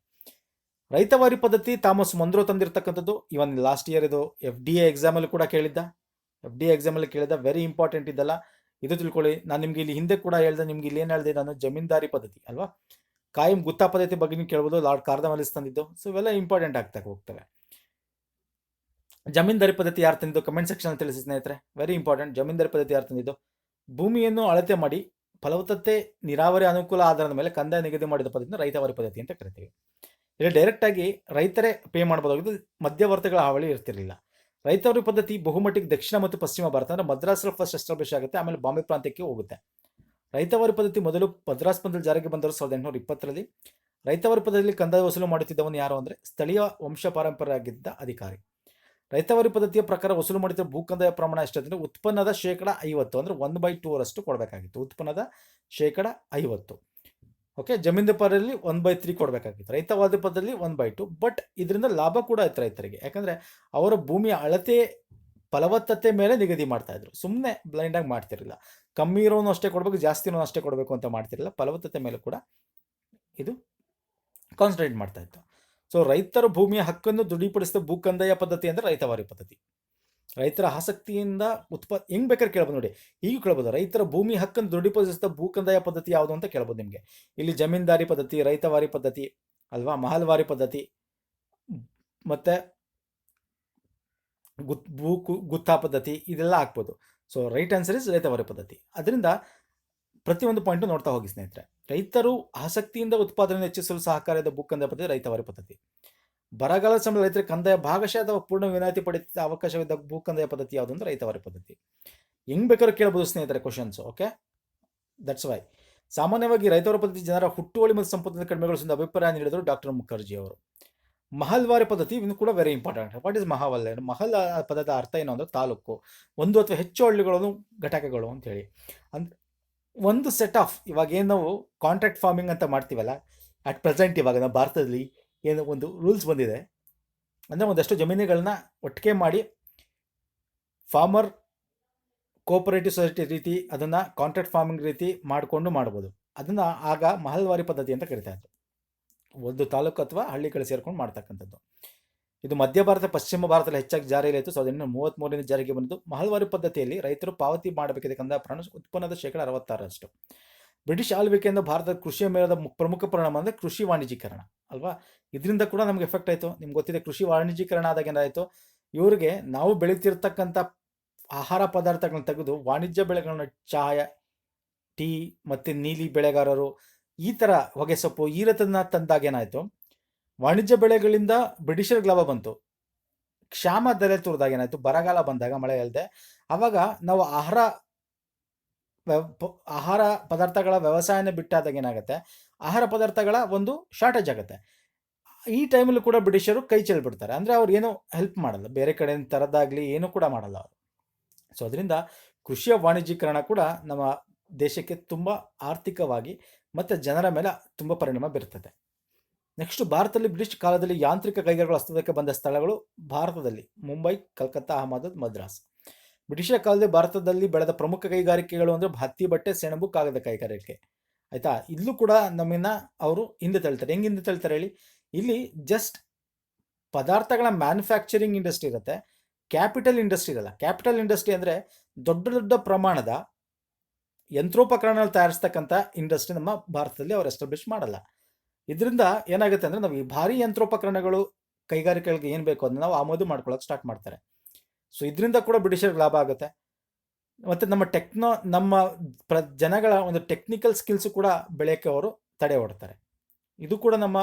ರೈತವಾರಿ ಪದ್ಧತಿ ಥಾಮಸ್ ಮೊನ್ರೋ ತಂದಿರತಕ್ಕಂಥದ್ದು. ಇವನ್ ಲಾಸ್ಟ್ ಇಯರ್ ಇದು FDA ಎಕ್ಸಾಮಲ್ಲಿ ಕೂಡ ಕೇಳಿದ್ದ. ವೆರಿ ಇಂಪಾರ್ಟೆಂಟ್ ಇದೆಲ್ಲ, ಇದು ತಿಳ್ಕೊಳ್ಳಿ. ನಾನು ನಿಮ್ಗೆ ಇಲ್ಲಿ ಹಿಂದೆ ಕೂಡ ಹೇಳ್ದೆ, ನಿಮ್ಗೆ ಇಲ್ಲಿ ಏನು ಹೇಳಿದೆ ನಾನು, ಜಮೀನ್ದಾರಿ ಪದ್ಧತಿ ಅಲ್ವಾ, ಕಾಯಂ ಗುತ್ತಾ ಪದ್ಧತಿ ಬಗ್ಗೆ ನೀವು ಕೇಳ್ಬೋದು, ಲಾರ್ಡ್ ಕಾರ್ನ್ವಾಲಿಸ್ ತಂದಿದ್ದು. ಸೊ ಇವೆಲ್ಲ ಇಂಪಾರ್ಟೆಂಟ್ ಆಗ್ತಾ ಹೋಗ್ತವೆ. ಜಮೀನ್ದಾರಿ ಪದ್ಧತಿ ಯಾರು ತಂದಿದ್ದು ಕಮೆಂಟ್ ಸೆಕ್ಷನ್ ತಿಳಿಸಿ ಸ್ನೇಹಿತರೆ, ವೆರಿ ಇಂಪಾರ್ಟೆಂಟ್. ಜಮೀನ್ದಾರಿ ಪದ್ಧತಿ ಯಾರು ತಂದಿದ್ದು? ಭೂಮಿಯನ್ನು ಅಳತೆ ಮಾಡಿ ಫಲವತ್ತತೆ, ನೀರಾವರಿ ಅನುಕೂಲ ಆಧಾರದ ಮೇಲೆ ಕಂದಾಯ ನಿಗದಿ ಮಾಡಿದ ಪದ್ಧತಿನ ರೈತವಾರಿ ಪದ್ಧತಿ ಅಂತ ಕರಿತೀವಿ. ಇಲ್ಲಿ ಡೈರೆಕ್ಟಾಗಿ ರೈತರೇ ಪೇ ಮಾಡಬಹುದಾಗಿದ್ದು, ಮಧ್ಯವರ್ತಿಗಳ ಹಾವಳಿ ಇರ್ತಿರಲಿಲ್ಲ. ರೈತವಾರಿ ಪದ್ಧತಿ ಬಹುಮಟ್ಟಿಗೆ ದಕ್ಷಿಣ ಮತ್ತು ಪಶ್ಚಿಮ ಭಾರತ ಅಂದರೆ ಮದ್ರಾಸಲ್ಲಿ ಫಸ್ಟ್ ಎಸ್ಟಾಬ್ಲಿಷ್ ಆಗುತ್ತೆ, ಆಮೇಲೆ ಬಾಂಬೆ ಪ್ರಾಂತ್ಯಕ್ಕೆ ಹೋಗುತ್ತೆ. ರೈತವಾರಿ ಪದ್ಧತಿ ಮೊದಲು ಮದ್ರಾಸ್ ಪ್ರಾಂತ್ಯದಲ್ಲಿ ಜಾರಿಗೆ ಬಂದರು 1820ರಲ್ಲಿ. ರೈತವಾರಿ ಪದ್ಧತಿಯಲ್ಲಿ ಕಂದಾಯ ವಸೂಲು ಮಾಡುತ್ತಿದ್ದವನು ಯಾರು ಅಂದರೆ ಸ್ಥಳೀಯ ವಂಶ ಪಾರಂಪರ್ಯವಾಗಿದ್ದ ಅಧಿಕಾರಿ. ರೈತವಾರಿ ಪದ್ಧತಿಯ ಪ್ರಕಾರ ವಸೂಲು ಮಾಡುತ್ತಿದ್ದ ಭೂಕಂದಾಯ ಪ್ರಮಾಣ ಎಷ್ಟಾದ್ರೆ ಉತ್ಪನ್ನದ 50% ಅಂದರೆ 1/2 ಕೊಡಬೇಕಾಗಿತ್ತು. ಉತ್ಪನ್ನದ 50%. ಓಕೆ, ಜಮೀನ್ದಾರಲ್ಲಿ 1/3 ಕೊಡಬೇಕಾಗಿತ್ತು. ರೈತವಾದಿ ಪದ್ಧತಿಯಲ್ಲಿ 1/2. ಬಟ್ ಇದರಿಂದ ಲಾಭ ಕೂಡ ಆಯ್ತು ರೈತರಿಗೆ, ಯಾಕಂದರೆ ಅವರ ಭೂಮಿಯ ಅಳತೆ ಫಲವತ್ತತೆ ಮೇಲೆ ನಿಗದಿ ಮಾಡ್ತಾ ಇದ್ರು. ಸುಮ್ಮನೆ ಬ್ಲೈಂಡಾಗಿ ಮಾಡ್ತಿರಲಿಲ್ಲ. ಕಮ್ಮಿ ಇರೋನು ಅಷ್ಟೇ ಕೊಡಬೇಕು, ಜಾಸ್ತಿ ಇರೋನು ಅಷ್ಟೇ ಕೊಡಬೇಕು ಅಂತ ಮಾಡ್ತಿರಲಿಲ್ಲ. ಫಲವತ್ತತೆ ಮೇಲೆ ಕೂಡ ಇದು ಕಾನ್ಸಂಟ್ರೇಟ್ ಮಾಡ್ತಾ ಇತ್ತು. ಸೊ ರೈತರ ಭೂಮಿಯ ಹಕ್ಕನ್ನು ದೃಢೀಪಡಿಸಿದ ಭೂಕಂದಾಯ ಪದ್ಧತಿ ಅಂದರೆ ರೈತವಾರಿ ಪದ್ಧತಿ. ರೈತರ ಆಸಕ್ತಿಯಿಂದ ಹೆಂಗ್ ಬೇಕಾದ್ರೆ ಕೇಳ್ಬೋದು ನೋಡಿ, ಈಗ ಕೇಳ್ಬೋದು, ರೈತರ ಭೂಮಿ ಹಕ್ಕನ್ನು ದೃಢೀಪಡಿಸಿದ ಭೂಕಂದಾಯ ಪದ್ಧತಿ ಯಾವುದು ಅಂತ ಕೇಳ್ಬೋದು ನಿಮಗೆ. ಇಲ್ಲಿ ಜಮೀನ್ದಾರಿ ಪದ್ಧತಿ, ರೈತವಾರಿ ಪದ್ಧತಿ ಅಲ್ವಾ, ಮಹಲ್ವಾರಿ ಪದ್ಧತಿ, ಮತ್ತೆ ಗುತ್ತಾ ಪದ್ಧತಿ ಇದೆಲ್ಲ ಆಗ್ಬೋದು. So right answer is ryotwari ಪದ್ಧತಿ. ಅದರಿಂದ ಪ್ರತಿಯೊಂದು ಪಾಯಿಂಟು ನೋಡ್ತಾ ಹೋಗಿ ಸ್ನೇಹಿತರೆ. ರೈತರು ಆಸಕ್ತಿಯಿಂದ ಉತ್ಪಾದನೆ ಹೆಚ್ಚಿಸಲು ಸಹಕಾರಿಯಾದ ಭೂಕಂದಾಯ ಪದ್ಧತಿ ರೈತವರಿ ಪದ್ಧತಿ. ಬರಗಾಲದ ಸಮಯದಲ್ಲಿ ರೈತರಿಗೆ ಕಂದಾಯ ಭಾಗಶಃ ಅಥವಾ ಪೂರ್ಣ ವಿನಾಯಿತಿ ಪಡೆಯುವ ಅವಕಾಶವಿದ್ದ ಭೂಕಂದಾಯ ಪದ್ಧತಿ ಯಾವುದು ಅಂದ್ರೆ ರೈತವರಿ ಪದ್ಧತಿ. ಹೆಂಗ್ ಬೇಕಾದ್ರೂ ಕೇಳಬಹುದು ಸ್ನೇಹಿತರೆ ಕ್ವಶನ್ಸ್. ಓಕೆ, ದಟ್ಸ್ ವೈ ಸಾಮಾನ್ಯವಾಗಿ ರೈತವರ ಪದ್ಧತಿ ಜನರ ಹುಟ್ಟುವಳಿ ಮತ್ತು ಸಂಪತ್ತಿನ ಕಡಿಮೆಗೊಳಿಸುವ ಅಭಿಪ್ರಾಯ ನೀಡಿದರು ಡಾಕ್ಟರ್ ಮುಖರ್ಜಿ ಅವರು. ಮಹಲ್ವಾರಿ ಪದ್ಧತಿ ಇನ್ನು ಕೂಡ ವೆರಿ ಇಂಪಾರ್ಟೆಂಟ್. ವಾಟ್ ಇಸ್ ಮಹಾವಲ್ಯ? ಮಹಲ್ ಪದದ ಅರ್ಥ ಏನು ಅಂದ್ರೆ ತಾಲೂಕು, ಒಂದು ಅಥವಾ ಹೆಚ್ಚು ಹಳ್ಳಿಗಳು, ಘಟಕಗಳು ಅಂತ ಹೇಳಿ. ಅಂದ್ರೆ ಒಂದು ಸೆಟ್ ಆಫ್, ಇವಾಗ ಏನು ನಾವು ಕಾಂಟ್ರಾಕ್ಟ್ ಫಾರ್ಮಿಂಗ್ ಅಂತ ಮಾಡ್ತೀವಲ್ಲ, ಅಟ್ ಪ್ರೆಸೆಂಟ್ ಇವಾಗ ನಮ್ಮ ಭಾರತದಲ್ಲಿ ಏನು ಒಂದು ರೂಲ್ಸ್ ಬಂದಿದೆ ಅಂದರೆ ಒಂದಷ್ಟು ಜಮೀನುಗಳನ್ನ ಒಟ್ಟಿಗೆ ಮಾಡಿ ಫಾರ್ಮರ್ ಕೋಪರೇಟಿವ್ ಸೊಸೈಟಿ ರೀತಿ ಅದನ್ನು ಕಾಂಟ್ರಾಕ್ಟ್ ಫಾರ್ಮಿಂಗ್ ರೀತಿ ಮಾಡಿಕೊಂಡು ಮಾಡ್ಬೋದು. ಅದನ್ನು ಆಗ ಮಹಲ್ವಾರಿ ಪದ್ಧತಿ ಅಂತ ಕರಿತಾ ಇದ್ರು. ಒಂದು ತಾಲೂಕು ಅಥವಾ ಹಳ್ಳಿಗಳು ಸೇರ್ಕೊಂಡು ಮಾಡ್ತಕ್ಕಂಥದ್ದು. ಇದು ಮಧ್ಯ ಭಾರತ, ಪಶ್ಚಿಮ ಭಾರತದಲ್ಲಿ ಹೆಚ್ಚಾಗಿ ಜಾರಿಯಲ್ಲಿ ಇತ್ತು. 1833 ಜಾರಿಗೆ ಬಂದಿದ್ದು. ಮಹಲ್ವಾರಿ ಪದ್ಧತಿಯಲ್ಲಿ ರೈತರು ಪಾವತಿ ಮಾಡಬೇಕಿದೆ ಕಂದಾಯ ಪ್ರಮಾಣ ಉತ್ಪನ್ನದ 66%. ಬ್ರಿಟಿಷ್ ಆಳ್ವಿಕೆಯಿಂದ ಭಾರತದ ಕೃಷಿಯ ಮೇಲದ ಪ್ರಮುಖ ಪರಿಣಾಮ ಅಂದರೆ ಕೃಷಿ ವಾಣಿಜ್ಯೀಕರಣ ಅಲ್ವಾ. ಇದರಿಂದ ಕೂಡ ನಮ್ಗೆ ಎಫೆಕ್ಟ್ ಆಯಿತು. ನಿಮ್ಗೆ ಗೊತ್ತಿದೆ, ಕೃಷಿ ವಾಣಿಜ್ಯೀಕರಣ ಆದಾಗ ಏನಾಯಿತು, ಇವ್ರಿಗೆ ನಾವು ಬೆಳೀತಿರ್ತಕ್ಕಂಥ ಆಹಾರ ಪದಾರ್ಥಗಳನ್ನ ತೆಗೆದು ವಾಣಿಜ್ಯ ಬೆಳೆಗಳನ್ನ, ಚಾಯ, ಟೀ ಮತ್ತು ನೀಲಿ ಬೆಳೆಗಾರರು, ಈ ಥರ ಹೊಗೆ ಸೊಪ್ಪು ಈ ರೀತಿಯನ್ನ ತಂದಾಗ ಏನಾಯಿತು, ವಾಣಿಜ್ಯ ಬೆಳೆಗಳಿಂದ ಬ್ರಿಟಿಷರಿಗೆ ಲಾಭ ಬಂತು. ಕ್ಷಾಮ ತಲೆ ತೋರಿದಾಗ ಏನಾಯಿತು, ಬರಗಾಲ ಬಂದಾಗ, ಮಳೆ ಇಲ್ಲದೆ, ಆವಾಗ ನಾವು ಆಹಾರ ಪದಾರ್ಥಗಳ ವ್ಯವಸಾಯನ ಬಿಟ್ಟಾದಾಗ ಏನಾಗುತ್ತೆ, ಆಹಾರ ಪದಾರ್ಥಗಳ ಒಂದು ಶಾರ್ಟೇಜ್ ಆಗುತ್ತೆ. ಈ ಟೈಮಲ್ಲೂ ಕೂಡ ಬ್ರಿಟಿಷರು ಕೈ ಚೆಲ್ಬಿಡ್ತಾರೆ. ಅಂದರೆ ಅವ್ರು ಏನೂ ಹೆಲ್ಪ್ ಮಾಡಲ್ಲ, ಬೇರೆ ಕಡೆಯಿಂದ ತರದಾಗಲಿ ಏನೂ ಕೂಡ ಮಾಡಲ್ಲ ಅವರು. ಸೊ ಅದರಿಂದ ಕೃಷಿಯ ವಾಣಿಜ್ಯೀಕರಣ ಕೂಡ ನಮ್ಮ ದೇಶಕ್ಕೆ ತುಂಬ ಆರ್ಥಿಕವಾಗಿ ಮತ್ತು ಜನರ ಮೇಲೆ ತುಂಬ ಪರಿಣಾಮ ಬೀರುತ್ತದೆ. ನೆಕ್ಸ್ಟ್, ಭಾರತದಲ್ಲಿ ಬ್ರಿಟಿಷ್ ಕಾಲದಲ್ಲಿ ಯಾಂತ್ರಿಕ ಕೈಗಾರಿಕೆಗಳು ಅಸ್ತಿತ್ವಕ್ಕೆ ಬಂದ ಸ್ಥಳಗಳು ಭಾರತದಲ್ಲಿ ಮುಂಬೈ, ಕಲ್ಕತ್ತಾ, ಅಹಮದಾಬಾದ್, ಮದ್ರಾಸ್. ಬ್ರಿಟಿಷರ ಕಾಲದಲ್ಲಿ ಭಾರತದಲ್ಲಿ ಬೆಳೆದ ಪ್ರಮುಖ ಕೈಗಾರಿಕೆಗಳು ಅಂದರೆ ಹತ್ತಿ, ಬಟ್ಟೆ, ಸೆಣಬು, ಕಾಗದ ಕೈಗಾರಿಕೆ. ಆಯಿತಾ. ಇಲ್ಲೂ ಕೂಡ ನಮ್ಮನ್ನ ಅವರು ಹಿಂದೆ ತಳ್ತಾರೆ. ಹೆಂಗೆ ಹಿಂದೆ ತಳ್ತಾರೆ ಹೇಳಿ? ಇಲ್ಲಿ ಜಸ್ಟ್ ಪದಾರ್ಥಗಳ ಮ್ಯಾನುಫ್ಯಾಕ್ಚರಿಂಗ್ ಇಂಡಸ್ಟ್ರಿ ಇರುತ್ತೆ, ಕ್ಯಾಪಿಟಲ್ ಇಂಡಸ್ಟ್ರಿ ಇರಲ್ಲ. ಕ್ಯಾಪಿಟಲ್ ಇಂಡಸ್ಟ್ರಿ ಅಂದರೆ ದೊಡ್ಡ ದೊಡ್ಡ ಪ್ರಮಾಣದ ಯಂತ್ರೋಪಕರಣಗಳು ತಯಾರಿಸ್ತಕ್ಕಂಥ ಇಂಡಸ್ಟ್ರಿ ನಮ್ಮ ಭಾರತದಲ್ಲಿ ಅವರು ಎಸ್ಟಾಬ್ಲಿಷ್ ಮಾಡಲ್ಲ. ಇದರಿಂದ ಏನಾಗುತ್ತೆ ಅಂದರೆ, ನಾವು ಈ ಭಾರಿ ಯಂತ್ರೋಪಕರಣಗಳು ಕೈಗಾರಿಕೆಗಳಿಗೆ ಏನು ಬೇಕು ಅದನ್ನ ನಾವು ಆಮದು ಮಾಡ್ಕೊಳ್ಳೋಕೆ ಸ್ಟಾರ್ಟ್ ಮಾಡ್ತಾರೆ. ಸೊ ಇದರಿಂದ ಕೂಡ ಬ್ರಿಟಿಷರಿಗೆ ಲಾಭ ಆಗುತ್ತೆ. ಮತ್ತು ನಮ್ಮ ಜನಗಳ ಒಂದು ಟೆಕ್ನಿಕಲ್ ಸ್ಕಿಲ್ಸು ಕೂಡ ಬೆಳೆಯೋಕ್ಕೆ ಅವರು ತಡೆ ಹೊಡ್ತಾರೆ. ಇದು ಕೂಡ ನಮ್ಮ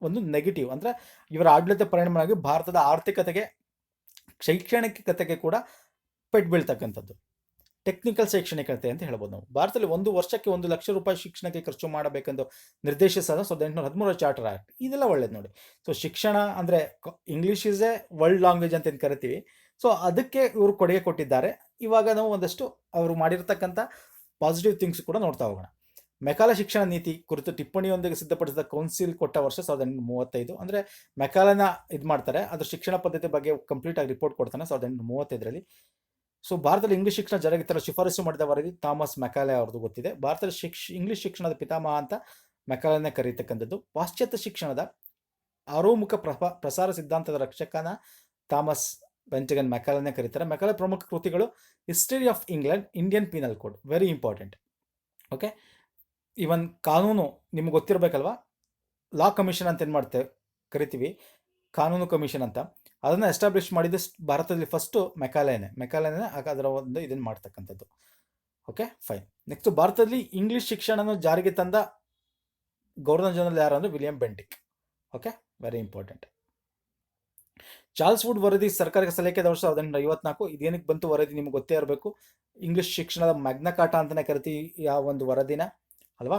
ಒಂದು ನೆಗೆಟಿವ್. ಅಂದರೆ ಇವರ ಆಡಳಿತ ಪರಿಣಾಮವಾಗಿ ಭಾರತದ ಆರ್ಥಿಕತೆಗೆ, ಶೈಕ್ಷಣಿಕತೆಗೆ ಕೂಡ ಪೆಟ್ಟು ಬೀಳ್ತಕ್ಕಂಥದ್ದು. ಟೆಕ್ನಿಕಲ್ ಶೈಕ್ಷಣಿಕತೆ ಅಂತ ಹೇಳ್ಬೋದು ನಾವು. ಭಾರತದಲ್ಲಿ ಒಂದು ವರ್ಷಕ್ಕೆ 1 ಲಕ್ಷ ರೂಪಾಯಿ ಶಿಕ್ಷಣಕ್ಕೆ ಖರ್ಚು ಮಾಡಬೇಕೆಂದು ನಿರ್ದೇಶಿಸಿದ 1813 ಚಾರ್ಟರ್ ಆಕ್ಟ್. ಇದೆಲ್ಲ ಒಳ್ಳೇದು ನೋಡಿ. ಸೊ ಶಿಕ್ಷಣ ಅಂದರೆ English is A world language ಅಂತ ಏನು ಕರಿತೀವಿ. ಸೊ ಅದಕ್ಕೆ ಇವರು ಕೊಡುಗೆ ಕೊಟ್ಟಿದ್ದಾರೆ. ಇವಾಗ ನಾವು ಒಂದಷ್ಟು ಅವರು ಮಾಡಿರ್ತಕ್ಕಂಥ ಪಾಸಿಟಿವ್ ಥಿಂಗ್ಸ್ ಕೂಡ ನೋಡ್ತಾ ಹೋಗೋಣ. ಮೆಕಾಲೆ ಶಿಕ್ಷಣ ನೀತಿ ಕುರಿತು ಟಿಪ್ಪಣಿಯೊಂದಿಗೆ ಸಿದ್ಧಪಡಿಸಿದ ಕೌನ್ಸಿಲ್ ಕೊಟ್ಟ ವರ್ಷ 1835. ಅಂದರೆ ಮೆಕಾಲೆನ ಇದು ಮಾಡ್ತಾರೆ, ಅದ್ರ ಶಿಕ್ಷಣ ಪದ್ಧತಿ ಬಗ್ಗೆ ಕಂಪ್ಲೀಟಾಗಿ ರಿಪೋರ್ಟ್ ಕೊಡ್ತಾನೆ 1835ರಲ್ಲಿ. ಸೊ ಭಾರತದಲ್ಲಿ ಇಂಗ್ಲೀಷ್ ಶಿಕ್ಷಣ ಜಾರಿಗೆ ತರಲು ಶಿಫಾರಸು ಮಾಡಿದ ವರದಿ ಥಾಮಸ್ ಮೆಕಾಲೆ ಅವ್ರದ್ದು ಗೊತ್ತಿದೆ. ಭಾರತದ ಇಂಗ್ಲೀಷ್ ಶಿಕ್ಷಣದ ಪಿತಾಮಹ ಅಂತ ಮೆಕಾಲೆನ ಕರೀತಕ್ಕಂಥದ್ದು. ಪಾಶ್ಚಾತ್ಯ ಶಿಕ್ಷಣದ ಆರೋಮುಖ ಪ್ರಸಾರ ಸಿದ್ಧಾಂತದ ರಕ್ಷಕನ ಥಾಮಸ್ ಬೆಂಟಗನ್ ಮೆಕಾಲೆನ ಕರೀತಾರೆ. ಮೆಕಾಲೆ ಪ್ರಮುಖ ಕೃತಿಗಳು history of England, Indian penal code, very important. Okay, ಇವನ್ ಕಾನೂನು ನಿಮ್ಗೆ ಗೊತ್ತಿರಬೇಕಲ್ವಾ, ಲಾ ಕಮಿಷನ್ ಅಂತ ಏನು ಮಾಡ್ತೇವೆ ಕರಿತೀವಿ, ಕಾನೂನು ಕಮಿಷನ್ ಅಂತ. ಅದನ್ನು ಎಸ್ಟಾಬ್ಲಿಷ್ ಮಾಡಿದ್ದು ಭಾರತದಲ್ಲಿ ಫಸ್ಟು ಮೆಕಾಲೆನೇ ಅದರ ಒಂದು ಇದನ್ನು ಮಾಡ್ತಕ್ಕಂಥದ್ದು. Okay, fine. ನೆಕ್ಸ್ಟ್, ಭಾರತದಲ್ಲಿ ಇಂಗ್ಲೀಷ್ ಶಿಕ್ಷಣನ ಜಾರಿಗೆ ತಂದ ಗವರ್ನರ್ ಜನರಲ್ ಯಾರು ಅಂದರೆ William Bentinck. Okay, very important. Charles Wood ವರದಿ ಸರ್ಕಾರಕ್ಕೆ ಸಲಹೆಯಾದ ವರ್ಷ 1854. ಇದೇನಕ್ಕೆ ಬಂತು ವರದಿ ನಿಮ್ಗೆ ಗೊತ್ತೇ ಇರಬೇಕು. ಇಂಗ್ಲೀಷ್ ಶಿಕ್ಷಣದ ಮ್ಯಾಗ್ನಾಕಾರ್ಟಾ ಅಂತಲೇ ಕರಿತೀವಿ ಯಾವ ಒಂದು ವರದಿನ ಅಲ್ವಾ.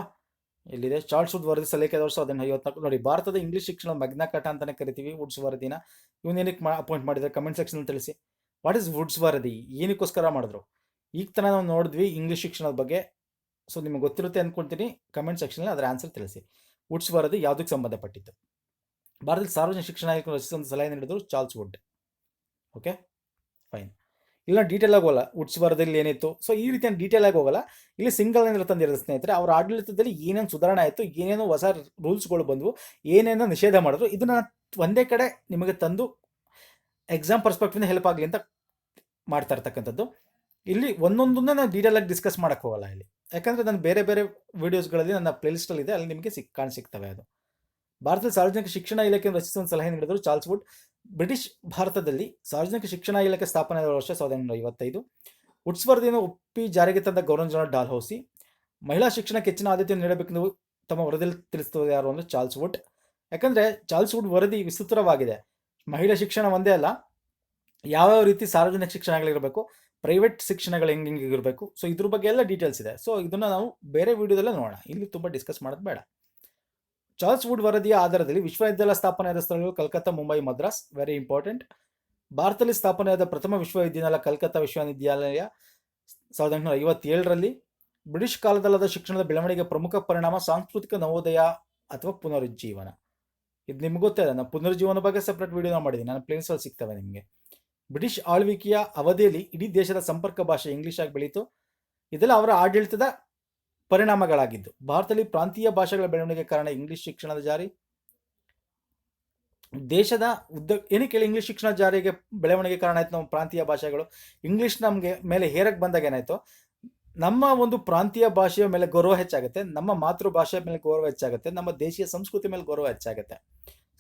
ಇಲ್ಲಿದೆ ಚಾರ್ಲ್ಸ್ ವುಡ್ ವರದಿ ಸಲಹೆಯಾದ ವರ್ಷ 1854. ನೋಡಿ, ಭಾರತದ ಇಂಗ್ಲೀಷ್ ಶಿಕ್ಷಣ ಮ್ಯಾಗ್ನಾಕಾರ್ಟಾ ಅಂತಲೇ ಕರಿತೀವಿ ವುಡ್ಸ್ ವರದಿನ. ಇವನೇನಕ್ಕೆ ಅಪಾಯಿಂಟ್ ಮಾಡಿದ್ದಾರೆ ಕಮೆಂಟ್ ಸೆಕ್ಷನಲ್ಲಿ ತಿಳಿಸಿ. ವಾಟ್ ಇಸ್ ವುಡ್ಸ್ ವರದಿ, ಏನಕ್ಕೋಸ್ಕರ ಮಾಡಿದ್ರು? ಈಗ ತನಕ ನಾವು ನೋಡಿದ್ವಿ ಇಂಗ್ಲೀಷ್ ಶಿಕ್ಷಣದ ಬಗ್ಗೆ. ಸೊ ನಿಮಗೆ ಗೊತ್ತಿರುತ್ತೆ ಅಂದ್ಕೊಳ್ತೀನಿ. ಕಮೆಂಟ್ ಸೆಕ್ಷನಲ್ಲಿ ಅದರ ಆನ್ಸರ್ ತಿಳಿಸಿ. ವುಡ್ಸ್ ವರದಿ ಯಾವುದಕ್ಕೆ ಸಂಬಂಧಪಟ್ಟಿತ್ತು? ಭಾರತದಲ್ಲಿ ಸಾರ್ವಜನಿಕ ಶಿಕ್ಷಣ ಆಯೋಗ ರಚಿಸುವಂಥ ಸಲಹೆ ನೀಡಿದ್ರು ಚಾರ್ಲ್ಸ್ ವುಡ್. Okay, fine. ಇಲ್ಲ ಡೀಟೇಲ್ ಆಗಿ ಹೋಗಲ್ಲ ವುಡ್ಸ್ ವರದಿಯಲ್ಲಿ ಏನಿತ್ತು. ಸೊ ಈ ರೀತಿಯ ಡೀಟೇಲ್ ಆಗಿ ಹೋಗಲ್ಲ. ಇಲ್ಲಿ ಸಿಂಗಲ್ ಏನಾದ್ರು ತಂದಿರೋದು ಸ್ನೇಹಿತರೆ, ಅವರ ಆಡಳಿತದಲ್ಲಿ ಏನೇನು ಸುಧಾರಣೆ ಆಯಿತು, ಏನೇನು ಹೊಸ ರೂಲ್ಸ್ಗಳು ಬಂದವು, ಏನೇನೋ ನಿಷೇಧ ಮಾಡಿದ್ರು, ಇದನ್ನ ಒಂದೇ ಕಡೆ ನಿಮಗೆ ತಂದು ಎಕ್ಸಾಮ್ ಪರ್ಸ್ಪೆಕ್ಟಿವ್ನ ಹೆಲ್ಪ್ ಆಗಲಿ ಅಂತ ಮಾಡ್ತಾ ಇರ್ತಕ್ಕಂಥದ್ದು. ಇಲ್ಲಿ ಒಂದೊಂದನ್ನೇ ನಾವು ಡೀಟೇಲ್ ಆಗಿ ಡಿಸ್ಕಸ್ ಮಾಡೋಕ್ಕೆ ಹೋಗಲ್ಲ ಇಲ್ಲಿ, ಯಾಕಂದರೆ ನಾನು ಬೇರೆ ಬೇರೆ ವೀಡಿಯೋಸ್ಗಳಲ್ಲಿ ನನ್ನ ಪ್ಲೇಲಿಸ್ಟಲ್ಲಿ ಇದೆ, ಅಲ್ಲಿ ನಿಮಗೆ ಸಿಗ್ತವೆ ಅದು. ಭಾರತದ ಸಾರ್ವಜನಿಕ ಶಿಕ್ಷಣ ಇಲಾಖೆಯನ್ನು ರಚಿಸುವ ಸಲಹೆ ನೀಡಿದರು ಚಾರ್ಲ್ಸ್ ವುಡ್. ಬ್ರಿಟಿಷ್ ಭಾರತದಲ್ಲಿ ಸಾರ್ವಜನಿಕ ಶಿಕ್ಷಣ ಇಲಾಖೆ ಸ್ಥಾಪನೆಯಾದ ವರ್ಷ 1955. ವುಡ್ಸ್ ವರದಿಯನ್ನು ಒಪ್ಪಿ ಜಾರಿಗೆ ತಂದ ಗವರ್ನರ್ ಜನರಲ್ ಡಾಲ್ಹೌಸಿ. ಮಹಿಳಾ ಶಿಕ್ಷಣಕ್ಕೆ ಹೆಚ್ಚಿನ ಆದ್ಯತೆಯನ್ನು ನೀಡಬೇಕೆಂದು ತಮ್ಮ ವರದಿಯಲ್ಲಿ ತಿಳಿಸುತ್ತದೆ ಯಾರು ಅಂದರೆ ಚಾರ್ಲ್ಸ್ ವುಡ್. ಯಾಕಂದರೆ ಚಾರ್ಲ್ಸ್ ವುಡ್ ವರದಿ ವಿಸ್ತೃತವಾಗಿದೆ. ಮಹಿಳಾ ಶಿಕ್ಷಣ ಒಂದೇ ಅಲ್ಲ, ಯಾವ್ಯಾವ ರೀತಿ ಸಾರ್ವಜನಿಕ ಶಿಕ್ಷಣಗಳಿರಬೇಕು, ಪ್ರೈವೇಟ್ ಶಿಕ್ಷಣಗಳು ಹೆಂಗಿರಬೇಕು, ಸೊ ಇದ್ರ ಬಗ್ಗೆ ಎಲ್ಲ ಡೀಟೇಲ್ಸ್ ಇದೆ. ಸೊ ಇದನ್ನು ನಾವು ಬೇರೆ ವಿಡಿಯೋದಲ್ಲೇ ನೋಡೋಣ, ಇಲ್ಲಿ ತುಂಬ ಡಿಸ್ಕಸ್ ಮಾಡೋದು ಬೇಡ. ಚಾರ್ಲ್ಸ್ ವುಡ್ ವರದಿಯ ಆಧಾರದಲ್ಲಿ ವಿಶ್ವವಿದ್ಯಾಲಯ ಸ್ಥಾಪನೆಯಾದ ಸ್ಥಳಗಳು ಕಲ್ಕತ್ತಾ, ಮುಂಬೈ, ಮದ್ರಾಸ್. Very important. ಭಾರತದಲ್ಲಿ ಸ್ಥಾಪನೆಯಾದ ಪ್ರಥಮ ವಿಶ್ವವಿದ್ಯಾಲಯ ಕಲ್ಕತ್ತಾ ವಿಶ್ವವಿದ್ಯಾಲಯ 1857ರಲ್ಲಿ. ಬ್ರಿಟಿಷ್ ಕಾಲದಲ್ಲಾದ ಶಿಕ್ಷಣದ ಬೆಳವಣಿಗೆ ಪ್ರಮುಖ ಪರಿಣಾಮ ಸಾಂಸ್ಕೃತಿಕ ನವೋದಯ ಅಥವಾ ಪುನರುಜ್ಜೀವನ. ಇದು ನಿಮ್ಗೆ ಗೊತ್ತೇ ಇದೆ, ನಾನು ಪುನರುಜ್ಜೀವನ ಬಗ್ಗೆ ಸಪ್ರೇಟ್ ವಿಡಿಯೋನ ಮಾಡಿದ್ದೀನಿ, ನಾನು ಪ್ಲೇಲಿಸ್ಟಲ್ಲಿ ಸಿಗ್ತವೆ ನಿಮಗೆ. ಬ್ರಿಟಿಷ್ ಆಳ್ವಿಕೆಯ ಅವಧಿಯಲ್ಲಿ ಇಡೀ ದೇಶದ ಸಂಪರ್ಕ ಭಾಷೆ ಇಂಗ್ಲಿಷ್ ಆಗಿ ಬೆಳೀತು. ಇದೆಲ್ಲ ಅವರ ಆಡಳಿತದ ಪರಿಣಾಮಗಳಾಗಿದ್ದು. ಭಾರತದಲ್ಲಿ ಪ್ರಾಂತೀಯ ಭಾಷೆಗಳ ಬೆಳವಣಿಗೆ ಕಾರಣ ಇಂಗ್ಲಿಷ್ ಶಿಕ್ಷಣದ ಜಾರಿ. ದೇಶದ ಏನಕ್ಕೆ ಇಂಗ್ಲಿಷ್ ಶಿಕ್ಷಣ ಜಾರಿಗೆ ಬೆಳವಣಿಗೆ ಕಾರಣ ಆಯ್ತು? ನಾವು ಪ್ರಾಂತೀಯ ಭಾಷೆಗಳು ಇಂಗ್ಲಿಷ್ ನಮಗೆ ಮೇಲೆ ಹೇರಕ್ಕೆ ಬಂದಾಗ ಏನಾಯ್ತು, ನಮ್ಮ ಒಂದು ಪ್ರಾಂತೀಯ ಭಾಷೆಯ ಮೇಲೆ ಗೌರವ ಹೆಚ್ಚಾಗುತ್ತೆ, ನಮ್ಮ ಮಾತೃಭಾಷೆಯ ಮೇಲೆ ಗೌರವ ಹೆಚ್ಚಾಗುತ್ತೆ, ನಮ್ಮ ದೇಶೀಯ ಸಂಸ್ಕೃತಿ ಮೇಲೆ ಗೌರವ ಹೆಚ್ಚಾಗುತ್ತೆ.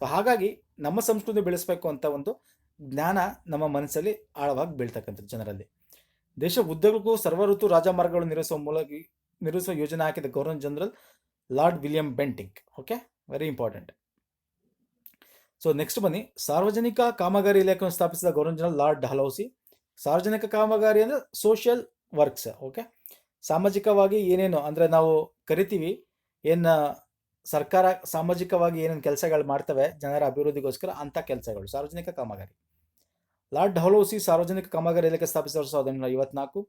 ಸೊ ಹಾಗಾಗಿ ನಮ್ಮ ಸಂಸ್ಕೃತಿ ಬೆಳೆಸಬೇಕು ಅಂತ ಒಂದು ಜ್ಞಾನ ನಮ್ಮ ಮನಸ್ಸಲ್ಲಿ ಆಳವಾಗಿ ಬೀಳ್ತಕ್ಕಂಥದ್ದು ಜನರಲ್ಲಿ. ದೇಶ ಉದ್ದಕ್ಕೂ ಸರ್ವ ಋತು ರಾಜಮಾರ್ಗಗಳು ನಿರ್ವಹಿಸುವ ಯೋಜನೆ ಹಾಕಿದ governor general lord William Bentinck. Okay, very important. So next ಬನ್ನಿ, ಸಾರ್ವಜನಿಕ ಕಾಮಗಾರಿ ಇಲಾಖೆಯನ್ನು ಸ್ಥಾಪಿಸಿದ ಗವರ್ನರ್ ಜನರಲ್ ಲಾರ್ಡ್ ಡಲ್ಹೌಸಿ. ಸಾರ್ವಜನಿಕ ಕಾಮಗಾರಿ ಅಂದರೆ ಸೋಷಿಯಲ್ ವರ್ಕ್ಸ್. ಓಕೆ, ಸಾಮಾಜಿಕವಾಗಿ ಏನೇನು ಅಂದರೆ ನಾವು ಕರಿತೀವಿ, ಏನು ಸರ್ಕಾರ ಸಾಮಾಜಿಕವಾಗಿ ಏನೇನು ಕೆಲಸಗಳು ಮಾಡ್ತವೆ ಜನರ ಅಭಿವೃದ್ಧಿಗೋಸ್ಕರ, ಅಂಥ ಕೆಲಸಗಳು ಸಾರ್ವಜನಿಕ ಕಾಮಗಾರಿ. ಲಾರ್ಡ್ ಡಲ್ಹೌಸಿ ಸಾರ್ವಜನಿಕ ಕಾಮಗಾರಿ ಇಲಾಖೆ ಸ್ಥಾಪಿಸಿದ 1954.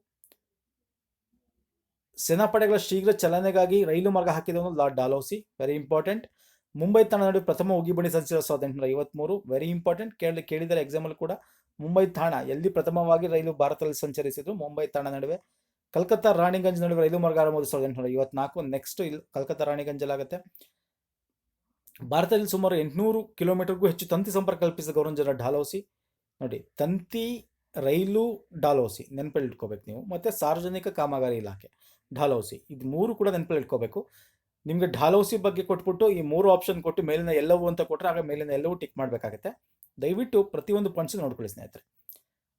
ಸೇನಾಪಡೆಗಳ ಶೀಘ್ರ ಚಲನೆಗಾಗಿ ರೈಲು ಮಾರ್ಗ ಹಾಕಿದವನು Lord Dalhousie. Very important. Mumbai Thane ನಡುವೆ ಪ್ರಥಮ ಉಗಿಬಣಿ ಸಂಚರಿಸಿದ 1853. Very important. ಕೇಳಿದರೆ ಎಕ್ಸಾಮಲ್ಲಿ ಕೂಡ ಮುಂಬೈ ತಾಣ ಎಲ್ಲಿ ಪ್ರಥಮವಾಗಿ ರೈಲು ಭಾರತದಲ್ಲಿ ಸಂಚರಿಸಿದ್ರು? ಮುಂಬೈ ತಾಣ ನಡುವೆ. ಕಲ್ಕತ್ತಾ ರಾಣಿಗಂಜ್ ನಡುವೆ ರೈಲು ಮಾರ್ಗ ಆರಂಭವಾದ 1854. ನೆಕ್ಸ್ಟ್ ಇಲ್ಲಿ ಕಲ್ಕತ್ತಾ ರಾಣಿಗಂಜಲ್ಲಾಗುತ್ತೆ. ಭಾರತದಲ್ಲಿ ಸುಮಾರು 800 ಕಿಲೋಮೀಟರ್ಗೂ ಹೆಚ್ಚು ತಂತಿ ಸಂಪರ್ಕ ಕಲ್ಪಿಸಿದ ಗವರ್ನರ್ ಜನರಲ್ ಡಲ್ಹೌಸಿ. ನೋಡಿ, ತಂತಿ, ರೈಲು, ಡಲ್ಹೌಸಿ ನೆನಪಲ್ಲಿ ಇಟ್ಕೋಬೇಕು ನೀವು. ಮತ್ತು ಸಾರ್ವಜನಿಕ ಕಾಮಗಾರಿ ಇಲಾಖೆ ಡಲ್ಹೌಸಿ, ಇದು ಮೂರು ಕೂಡ ನೆನಪಲ್ಲಿ ಇಟ್ಕೋಬೇಕು. ನಿಮಗೆ ಡಲ್ಹೌಸಿ ಬಗ್ಗೆ ಕೊಟ್ಬಿಟ್ಟು ಈ 3 ಆಪ್ಷನ್ ಕೊಟ್ಟು ಮೇಲಿನ ಎಲ್ಲವೂ ಅಂತ ಕೊಟ್ಟರೆ ಆಗ ಮೇಲಿನ ಎಲ್ಲವೂ ಟಿಕ್ ಮಾಡಬೇಕಾಗುತ್ತೆ. ದಯವಿಟ್ಟು ಪ್ರತಿಯೊಂದು ಪಾಯಿಂಟ್ಸ್ ನೋಡ್ಕೊಳ್ಳಿ ಸ್ನೇಹಿತರೆ.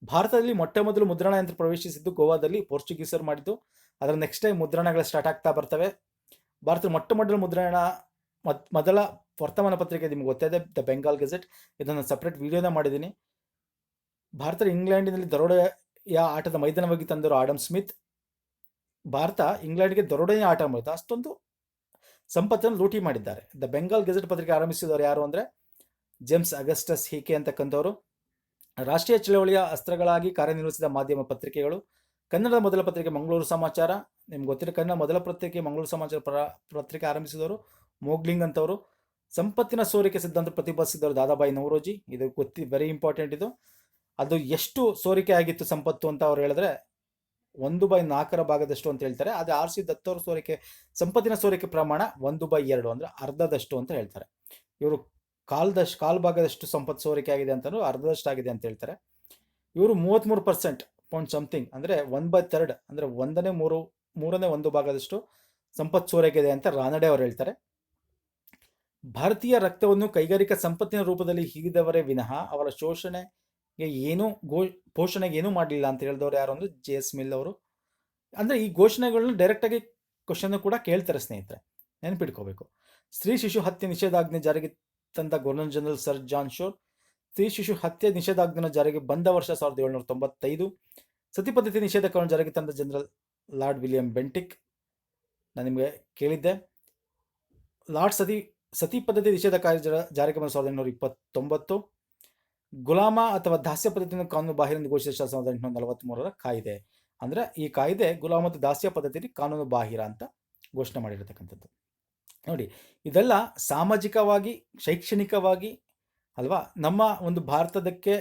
ಭಾರತದಲ್ಲಿ ಮೊಟ್ಟ ಮೊದಲು ಮುದ್ರಣ ಯಂತ್ರ ಪ್ರವೇಶಿಸಿದ್ದು ಗೋವಾದಲ್ಲಿ, ಪೋರ್ಚುಗೀಸರು ಮಾಡಿದ್ದು. ಅದರ ನೆಕ್ಸ್ಟ್ ಟೈಮ್ ಮುದ್ರಣಗಳು ಸ್ಟಾರ್ಟ್ ಆಗ್ತಾ ಬರ್ತವೆ. ಭಾರತದ ಮೊಟ್ಟ ಮೊದಲ ಮುದ್ರಣ ಮೊದಲ ವರ್ತಮಾನ ಪತ್ರಿಕೆ ನಿಮ್ಗೆ ಗೊತ್ತಿದೆ, ದ ಬೆಂಗಾಲ್ ಗೆಜೆಟ್. ಇದನ್ನು ಸಪ್ರೇಟ್ ವಿಡಿಯೋನ ಮಾಡಿದ್ದೀನಿ. ಭಾರತ ಇಂಗ್ಲೆಂಡಿನಲ್ಲಿ ದರೋಡೆಯ ಆಟದ ಮೈದಾನವಾಗಿ ತಂದರು ಆಡಮ್ ಸ್ಮಿತ್. ಭಾರತ ಇಂಗ್ಲೆಂಡ್ಗೆ ದರೋಡೆಯ ಆಟ ಮಾಡಿದ ಅಷ್ಟೊಂದು ಸಂಪತ್ತನ್ನು ಲೂಟಿ ಮಾಡಿದ್ದಾರೆ. ದ ಬೆಂಗಾಲ್ ಗೆಜೆಟ್ ಪತ್ರಿಕೆ ಆರಂಭಿಸಿದವರು ಯಾರು ಅಂದರೆ ಜೇಮ್ಸ್ ಅಗಸ್ಟಸ್ ಹೀಕೆ ಅಂತಕ್ಕಂಥವ್ರು. ರಾಷ್ಟ್ರೀಯ ಚಳವಳಿಯ ಅಸ್ತ್ರಗಳಾಗಿ ಕಾರ್ಯನಿರ್ವಹಿಸಿದ ಮಾಧ್ಯಮ ಪತ್ರಿಕೆಗಳು. ಕನ್ನಡದ ಮೊದಲ ಪತ್ರಿಕೆ ಮಂಗಳೂರು ಸಮಾಚಾರ. ನಿಮ್ಗೆ ಗೊತ್ತಿರೋ ಕನ್ನಡ ಮೊದಲ ಪತ್ರಿಕೆ ಮಂಗಳೂರು ಸಮಾಚಾರ ಪತ್ರಿಕೆ ಆರಂಭಿಸಿದವರು ಮೋಗ್ಲಿಂಗ್ ಅಂತವರು. ಸಂಪತ್ತಿನ ಸೋರಿಕೆ ಸಿದ್ಧಾಂತ ಪ್ರತಿಪಾದಿಸಿದವರು ದಾದಾಬಾಯಿ ನವರೋಜಿ. ಇದು ವೆರಿ ಇಂಪಾರ್ಟೆಂಟ್. ಇದು ಅದು ಎಷ್ಟು ಸೋರಿಕೆ ಆಗಿತ್ತು ಸಂಪತ್ತು ಅಂತ ಅವ್ರು ಹೇಳಿದ್ರೆ 1/4 ಅಂತ ಹೇಳ್ತಾರೆ. ಆದರೆ R.C. ದತ್ ಅವರು ಸಂಪತ್ತಿನ ಸೋರಿಕೆ ಪ್ರಮಾಣ 1/2 ಅಂದರೆ ಅರ್ಧದಷ್ಟು ಅಂತ ಹೇಳ್ತಾರೆ. ಇವರು ಕಾಲ್ ಭಾಗದಷ್ಟು ಸಂಪತ್ತು ಸೋರಿಕೆ ಆಗಿದೆ ಅಂತಲೂ ಅರ್ಧದಷ್ಟು ಆಗಿದೆ ಅಂತ ಹೇಳ್ತಾರೆ. ಇವರು 33% ಪಾಯಿಂಟ್ ಸಮಥಿಂಗ್ ಅಂದರೆ 1/3 ಅಂದರೆ 1/3 ಸಂಪತ್ತು ಸೋರಿಕೆ ಅಂತ ರಾನಡೆ ಅವರು ಹೇಳ್ತಾರೆ. ಭಾರತೀಯ ರಕ್ತವನ್ನು ಕೈಗಾರಿಕಾ ಸಂಪತ್ತಿನ ರೂಪದಲ್ಲಿ ಹೀರಿದವರೇ ವಿನಃ ಅವರ ಪೋಷಣೆಗೆ ಏನೂ ಮಾಡಲಿಲ್ಲ ಅಂತ ಹೇಳಿದವರು ಯಾರು ಅಂದರೆ J.S. ಮಿಲ್ ಅವರು. ಅಂದರೆ ಈ ಘೋಷಣೆಗಳನ್ನ ಡೈರೆಕ್ಟಾಗಿ ಕ್ವಶನ್ ಕೂಡ ಕೇಳ್ತಾರೆ ಸ್ನೇಹಿತರೆ, ನೆನಪಿಟ್ಕೋಬೇಕು. ಸ್ತ್ರೀ ಶಿಶು ಹತ್ಯೆ ನಿಷೇಧಾಜ್ಞೆ ಜಾರಿಗೆ ತಂದ governor general sir John Shore. ಸ್ತ್ರೀ ಶಿಶು ಹತ್ಯೆ ನಿಷೇಧಾಜ್ಞೆ ಜಾರಿಗೆ ಬಂದ ವರ್ಷ 1795. ಸತಿ ಪದ್ಧತಿ ನಿಷೇಧ ಕಾನೂನು ಜಾರಿಗೆ ತಂದ ಜನರಲ್ ಲಾರ್ಡ್ ವಿಲಿಯಂ ಬೆಂಟಿಕ್. ನಾನು ನಿಮಗೆ ಕೇಳಿದ್ದೆ. ಲಾರ್ಡ್ ಸತಿ ಪದ್ಧತಿ ನಿಷೇಧ ಕಾಯ್ದೆ ಜಾರಿಗೆ ಬಂದ 1829. ಗುಲಾಮ ಅಥವಾ ದಾಸ್ಯ ಪದ್ಧತಿಯನ್ನು ಕಾನೂನು ಬಾಹಿರ ಎಂದು ಘೋಷಿಸಿದ 1843 ಕಾಯ್ದೆ. ಅಂದರೆ ಈ ಕಾಯ್ದೆ ಗುಲಾಮ ಮತ್ತು ದಾಸ್ಯ ಪದ್ಧತಿಯಲ್ಲಿ ಕಾನೂನು ಬಾಹಿರ ಅಂತ ಘೋಷಣೆ ಮಾಡಿರತಕ್ಕಂಥದ್ದು. ನೋಡಿ, ಇದೆಲ್ಲ ಸಾಮಾಜಿಕವಾಗಿ, ಶೈಕ್ಷಣಿಕವಾಗಿ ಅಲ್ವಾ, ನಮ್ಮ ಒಂದು ಭಾರತದಕ್ಕೆ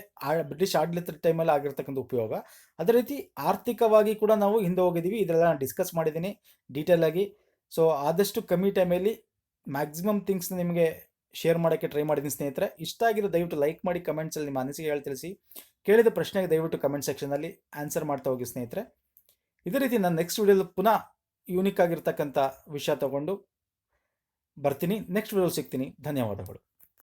ಬ್ರಿಟಿಷ್ ಆಡಳಿತದ ಟೈಮಲ್ಲಿ ಆಗಿರ್ತಕ್ಕಂಥ ಉಪಯೋಗ. ಅದೇ ರೀತಿ ಆರ್ಥಿಕವಾಗಿ ಕೂಡ ನಾವು ಹಿಂದೆ ಹೋಗಿದ್ದೀವಿ. ಇದೆಲ್ಲ ನಾನು ಡಿಸ್ಕಸ್ ಮಾಡಿದ್ದೀನಿ ಡೀಟೇಲ್ ಆಗಿ. ಸೊ ಆದಷ್ಟು ಕಮ್ಮಿ ಟೈಮಲ್ಲಿ ಮ್ಯಾಕ್ಸಿಮಮ್ ಥಿಂಗ್ಸ್ನ ನಿಮಗೆ ಶೇರ್ ಮಾಡೋಕ್ಕೆ ಟ್ರೈ ಮಾಡಿದ್ದೀನಿ ಸ್ನೇಹಿತರೆ. ಇಷ್ಟ ಆಗಿರೋ ದಯವಿಟ್ಟು ಲೈಕ್ ಮಾಡಿ, ಕಮೆಂಟ್ಸಲ್ಲಿ ನಿಮ್ಮ ಅನಿಸಿಕೆ ತಿಳಿಸಿ. ಕೇಳಿದ ಪ್ರಶ್ನೆಗೆ ದಯವಿಟ್ಟು ಕಮೆಂಟ್ ಸೆಕ್ಷನಲ್ಲಿ ಆನ್ಸರ್ ಮಾಡ್ತಾ ಹೋಗಿ ಸ್ನೇಹಿತರೆ. ಇದೇ ರೀತಿ ನಾನು ನೆಕ್ಸ್ಟ್ ವಿಡಿಯೋದಲ್ಲಿ ಪುನಃ ಯೂನಿಕ್ ಆಗಿರ್ತಕ್ಕಂಥ ವಿಷಯ ತಗೊಂಡು ಬರ್ತೀನಿ. ನೆಕ್ಸ್ಟ್ ವಿಡಿಯೋ ಸಿಗ್ತೀನಿ. ಧನ್ಯವಾದಗಳು.